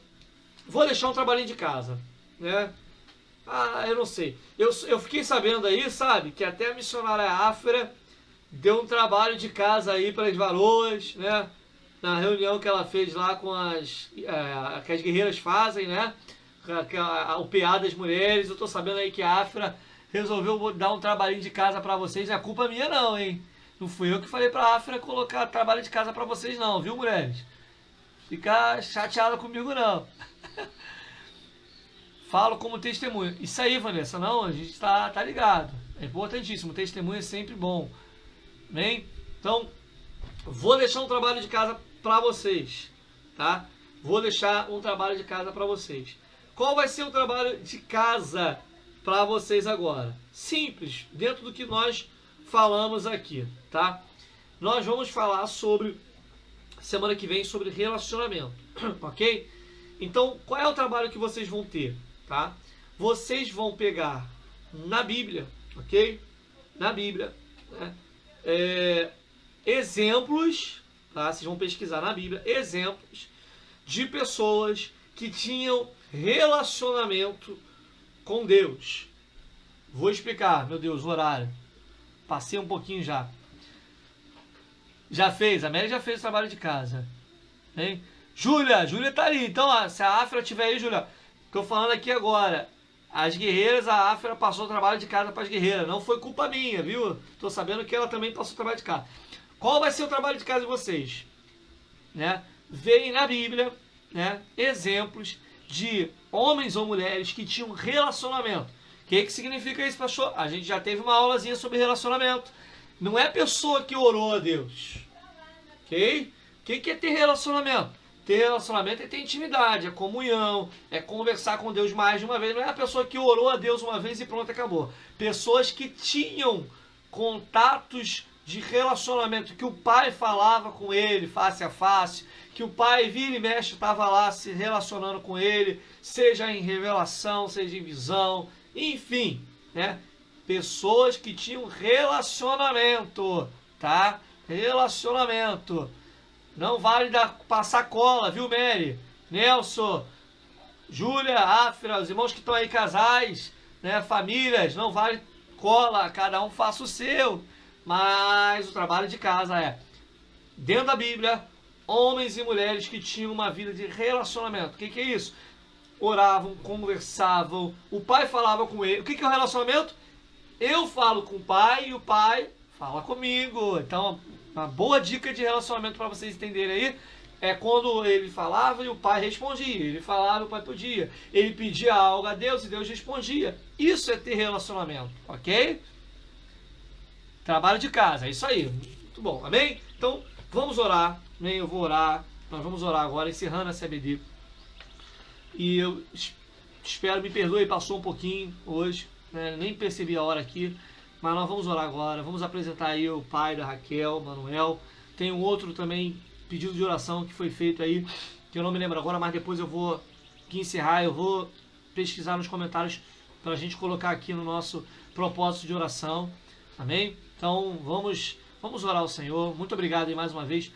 vou deixar um trabalhinho de casa, né? eu não sei. Eu fiquei sabendo aí, sabe, que até a missionária África deu um trabalho de casa aí para as varoas, né? Na reunião que ela fez lá com que as guerreiras fazem, né? O PA das mulheres. Eu tô sabendo aí que a África resolveu dar um trabalhinho de casa para vocês. Não é culpa minha não, hein? Não fui eu que falei pra África colocar trabalho de casa para vocês não, viu, mulheres? Fica chateada comigo não. Falo como testemunho. Isso aí, Vanessa, não, a gente tá ligado. É importantíssimo, testemunho é sempre bom. Amém? Então, vou deixar um trabalho de casa para vocês, tá? Vou deixar um trabalho de casa para vocês. Qual vai ser o trabalho de casa para vocês agora? Simples, dentro do que nós falamos aqui, tá? Nós vamos falar sobre, semana que vem, sobre relacionamento, ok? Então, qual é o trabalho que vocês vão ter, tá? Vocês vão pegar na Bíblia, ok? Na Bíblia, né? Exemplos, tá? Vocês vão pesquisar na Bíblia exemplos de pessoas que tinham relacionamento com Deus. Vou explicar, meu Deus, o horário. Passei um pouquinho já. Já fez, a Mary já fez o trabalho de casa. Hein? Júlia tá ali. Então, ó, se a África estiver aí, Júlia, tô falando aqui agora. As guerreiras, a África passou o trabalho de casa para as guerreiras. Não foi culpa minha, viu? Tô sabendo que ela também passou o trabalho de casa. Qual vai ser o trabalho de casa de vocês? Né? Veem na Bíblia, né, exemplos de homens ou mulheres que tinham relacionamento. O que significa isso, pastor? A gente já teve uma aulazinha sobre relacionamento. Não é pessoa que orou a Deus. Ok? O que é ter relacionamento? Ter relacionamento é ter intimidade, é comunhão, é conversar com Deus mais de uma vez. Não é a pessoa que orou a Deus uma vez e pronto, acabou. Pessoas que tinham contatos de relacionamento, que o pai falava com ele face a face, que o pai vira e mexe, estava lá se relacionando com ele, seja em revelação, seja em visão, enfim, né? Pessoas que tinham relacionamento, tá? Relacionamento. Não vale passar cola, viu, Mary? Nelson, Júlia, África, os irmãos que estão aí, casais, né, famílias, não vale cola, cada um faça o seu. Mas o trabalho de casa é, dentro da Bíblia, homens e mulheres que tinham uma vida de relacionamento. O que é isso? Oravam, conversavam, o pai falava com ele. O que é o relacionamento? Eu falo com o pai e o pai fala comigo. Então, uma boa dica de relacionamento para vocês entenderem aí é quando ele falava e o pai respondia. Ele falava e o pai podia. Ele pedia algo a Deus e Deus respondia. Isso é ter relacionamento, ok? Trabalho de casa, é isso aí. Muito bom, amém? Então, vamos orar. Amém? Eu vou orar. Nós vamos orar agora, encerrando essa CBD. E eu espero, me perdoe, passou um pouquinho hoje, né? Nem percebi a hora aqui. Mas nós vamos orar agora, vamos apresentar aí o pai da Raquel, Manuel. Tem um outro também pedido de oração que foi feito aí, que eu não me lembro agora, mas depois eu vou aqui encerrar, eu vou pesquisar nos comentários para a gente colocar aqui no nosso propósito de oração. Amém? Então vamos orar ao Senhor. Muito obrigado aí mais uma vez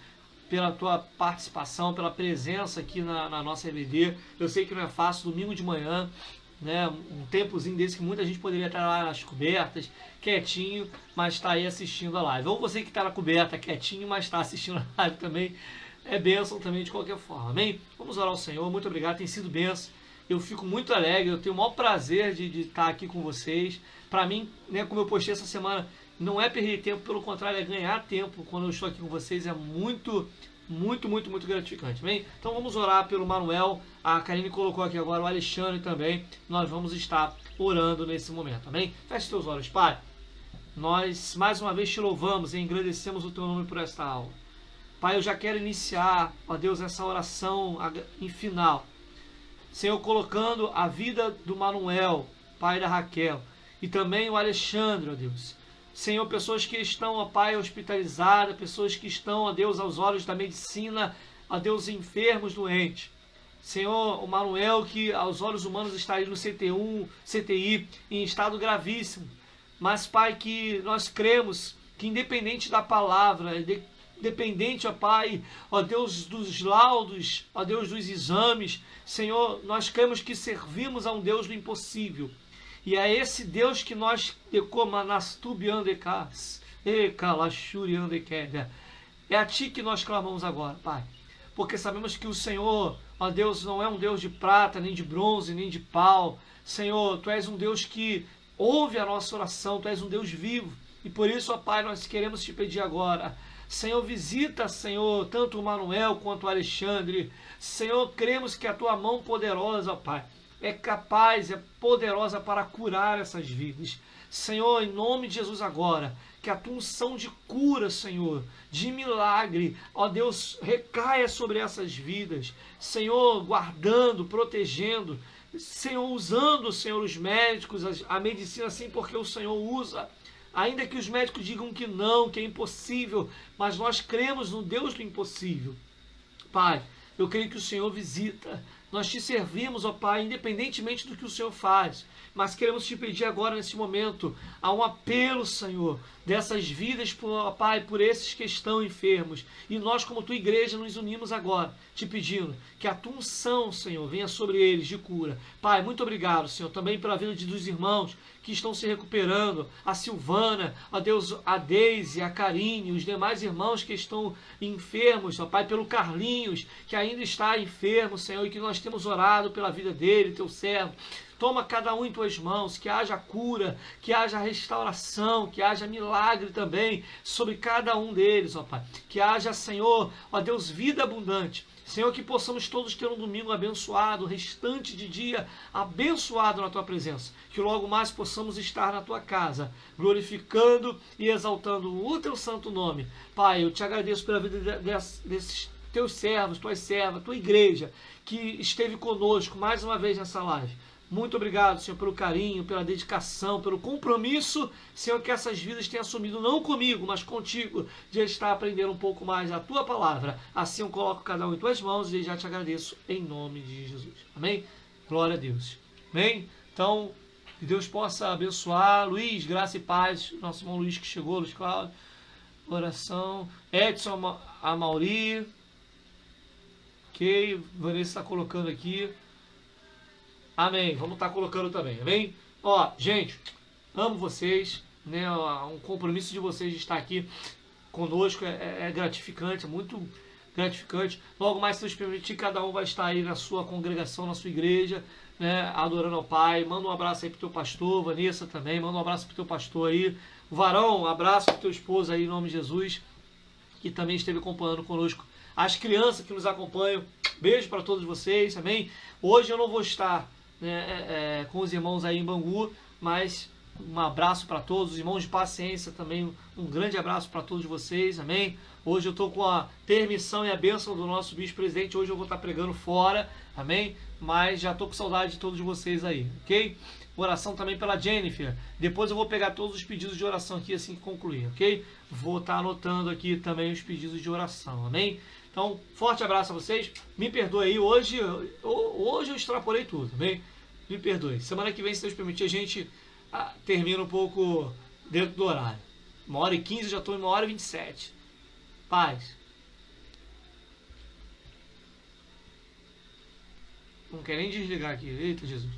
pela tua participação, pela presença aqui na nossa EBD. Eu sei que não é fácil, domingo de manhã, né, um tempozinho desse que muita gente poderia estar lá nas cobertas, quietinho, mas está aí assistindo a live. Ou você que está na coberta, quietinho, mas está assistindo a live também, é bênção também de qualquer forma, amém? Vamos orar ao Senhor, muito obrigado, tem sido bênção. Eu fico muito alegre, eu tenho o maior prazer de estar aqui com vocês. Para mim, né, como eu postei essa semana, não é perder tempo, pelo contrário, é ganhar tempo quando eu estou aqui com vocês, é muito gratificante, amém? Então vamos orar pelo Manuel, a Karine colocou aqui agora, o Alexandre também, nós vamos estar orando nesse momento, amém? Feche teus olhos, Pai. Nós mais uma vez te louvamos e engrandecemos o teu nome por esta aula. Pai, eu já quero iniciar, ó Deus, essa oração em final. Senhor, colocando a vida do Manuel, pai da Raquel, e também o Alexandre, ó Deus. Senhor, pessoas que estão, ó Pai, hospitalizadas, pessoas que estão, ó Deus, aos olhos da medicina, ó Deus, enfermos, doentes. Senhor, o Manuel, que aos olhos humanos está aí no CTI, em estado gravíssimo. Mas, Pai, que nós cremos que independente da palavra, dependente, ó Pai, ó Deus, dos laudos, ó Deus, dos exames, Senhor, nós cremos que servimos a um Deus do impossível. E é esse Deus que nós é a Ti que nós clamamos agora, Pai. Porque sabemos que o Senhor, ó Deus, não é um Deus de prata, nem de bronze, nem de pau. Senhor, Tu és um Deus que ouve a nossa oração, Tu és um Deus vivo. E por isso, ó Pai, nós queremos Te pedir agora, Senhor, visita, Senhor, tanto o Manuel quanto o Alexandre. Senhor, cremos que a Tua mão poderosa, ó Pai, é capaz, é poderosa para curar essas vidas. Senhor, em nome de Jesus agora, que a Tua unção de cura, Senhor, de milagre, ó Deus, recaia sobre essas vidas. Senhor, guardando, protegendo, Senhor, usando, Senhor, os médicos, a medicina, sim, porque o Senhor usa. Ainda que os médicos digam que não, que é impossível, mas nós cremos no Deus do impossível. Pai, eu creio que o Senhor visita. Nós Te servimos, ó Pai, independentemente do que o Senhor faz. Mas queremos Te pedir agora, nesse momento, há um apelo, Senhor, dessas vidas, ó Pai, por esses que estão enfermos. E nós, como Tua igreja, nos unimos agora, Te pedindo que a Tua unção, Senhor, venha sobre eles de cura. Pai, muito obrigado, Senhor, também pela vida dos irmãos que estão se recuperando, a Silvana, ó Deus, a Deise, a Karine, os demais irmãos que estão enfermos, ó Pai, pelo Carlinhos, que ainda está enfermo, Senhor, e que nós temos orado pela vida dele, Teu servo. Toma cada um em Tuas mãos, que haja cura, que haja restauração, que haja milagre também sobre cada um deles, ó Pai. Que haja, Senhor, ó Deus, vida abundante. Senhor, que possamos todos ter um domingo abençoado, o restante de dia abençoado na Tua presença. Que logo mais possamos estar na Tua casa, glorificando e exaltando o Teu santo nome. Pai, eu Te agradeço pela vida desses Teus servos, Tuas servas, Tua igreja, que esteve conosco mais uma vez nessa live. Muito obrigado, Senhor, pelo carinho, pela dedicação, pelo compromisso, Senhor, que essas vidas têm assumido, não comigo, mas contigo, de estar aprendendo um pouco mais a Tua palavra. Assim eu coloco cada um em Tuas mãos e já Te agradeço em nome de Jesus. Amém? Glória a Deus. Amém? Então, que Deus possa abençoar. Luiz, graça e paz. Nosso irmão Luiz que chegou, Luiz Cláudio. Oração. Edson Amauri. Ok, Vanessa está colocando aqui. Amém. Vamos estar colocando também. Amém? Ó, gente, amo vocês, né? Um compromisso de vocês de estar aqui conosco é gratificante, é muito gratificante. Logo mais, se Deus permitir, cada um vai estar aí na sua congregação, na sua igreja, né? Adorando ao Pai. Manda um abraço aí pro teu pastor, Vanessa também. Manda um abraço pro teu pastor aí. Varão, um abraço pro teu esposo aí, em nome de Jesus, que também esteve acompanhando conosco. As crianças que nos acompanham, beijo para todos vocês, amém? Hoje eu não vou estar com os irmãos aí em Bangu, mas um abraço para todos, os irmãos de paciência também, um grande abraço para todos vocês, amém? Hoje eu estou com a permissão e a bênção do nosso bispo-presidente, hoje eu vou estar pregando fora, amém? Mas já estou com saudade de todos vocês aí, ok? Oração também pela Jennifer, depois eu vou pegar todos os pedidos de oração aqui assim que concluir, ok? Vou estar anotando aqui também os pedidos de oração, amém? Então, forte abraço a vocês. Me perdoe aí, hoje eu extrapolei tudo, bem? Me perdoe. Semana que vem, se Deus permitir, a gente termina um pouco dentro do horário. 1h15, já estou em 1h27. Paz. Não quer nem desligar aqui. Eita, Jesus.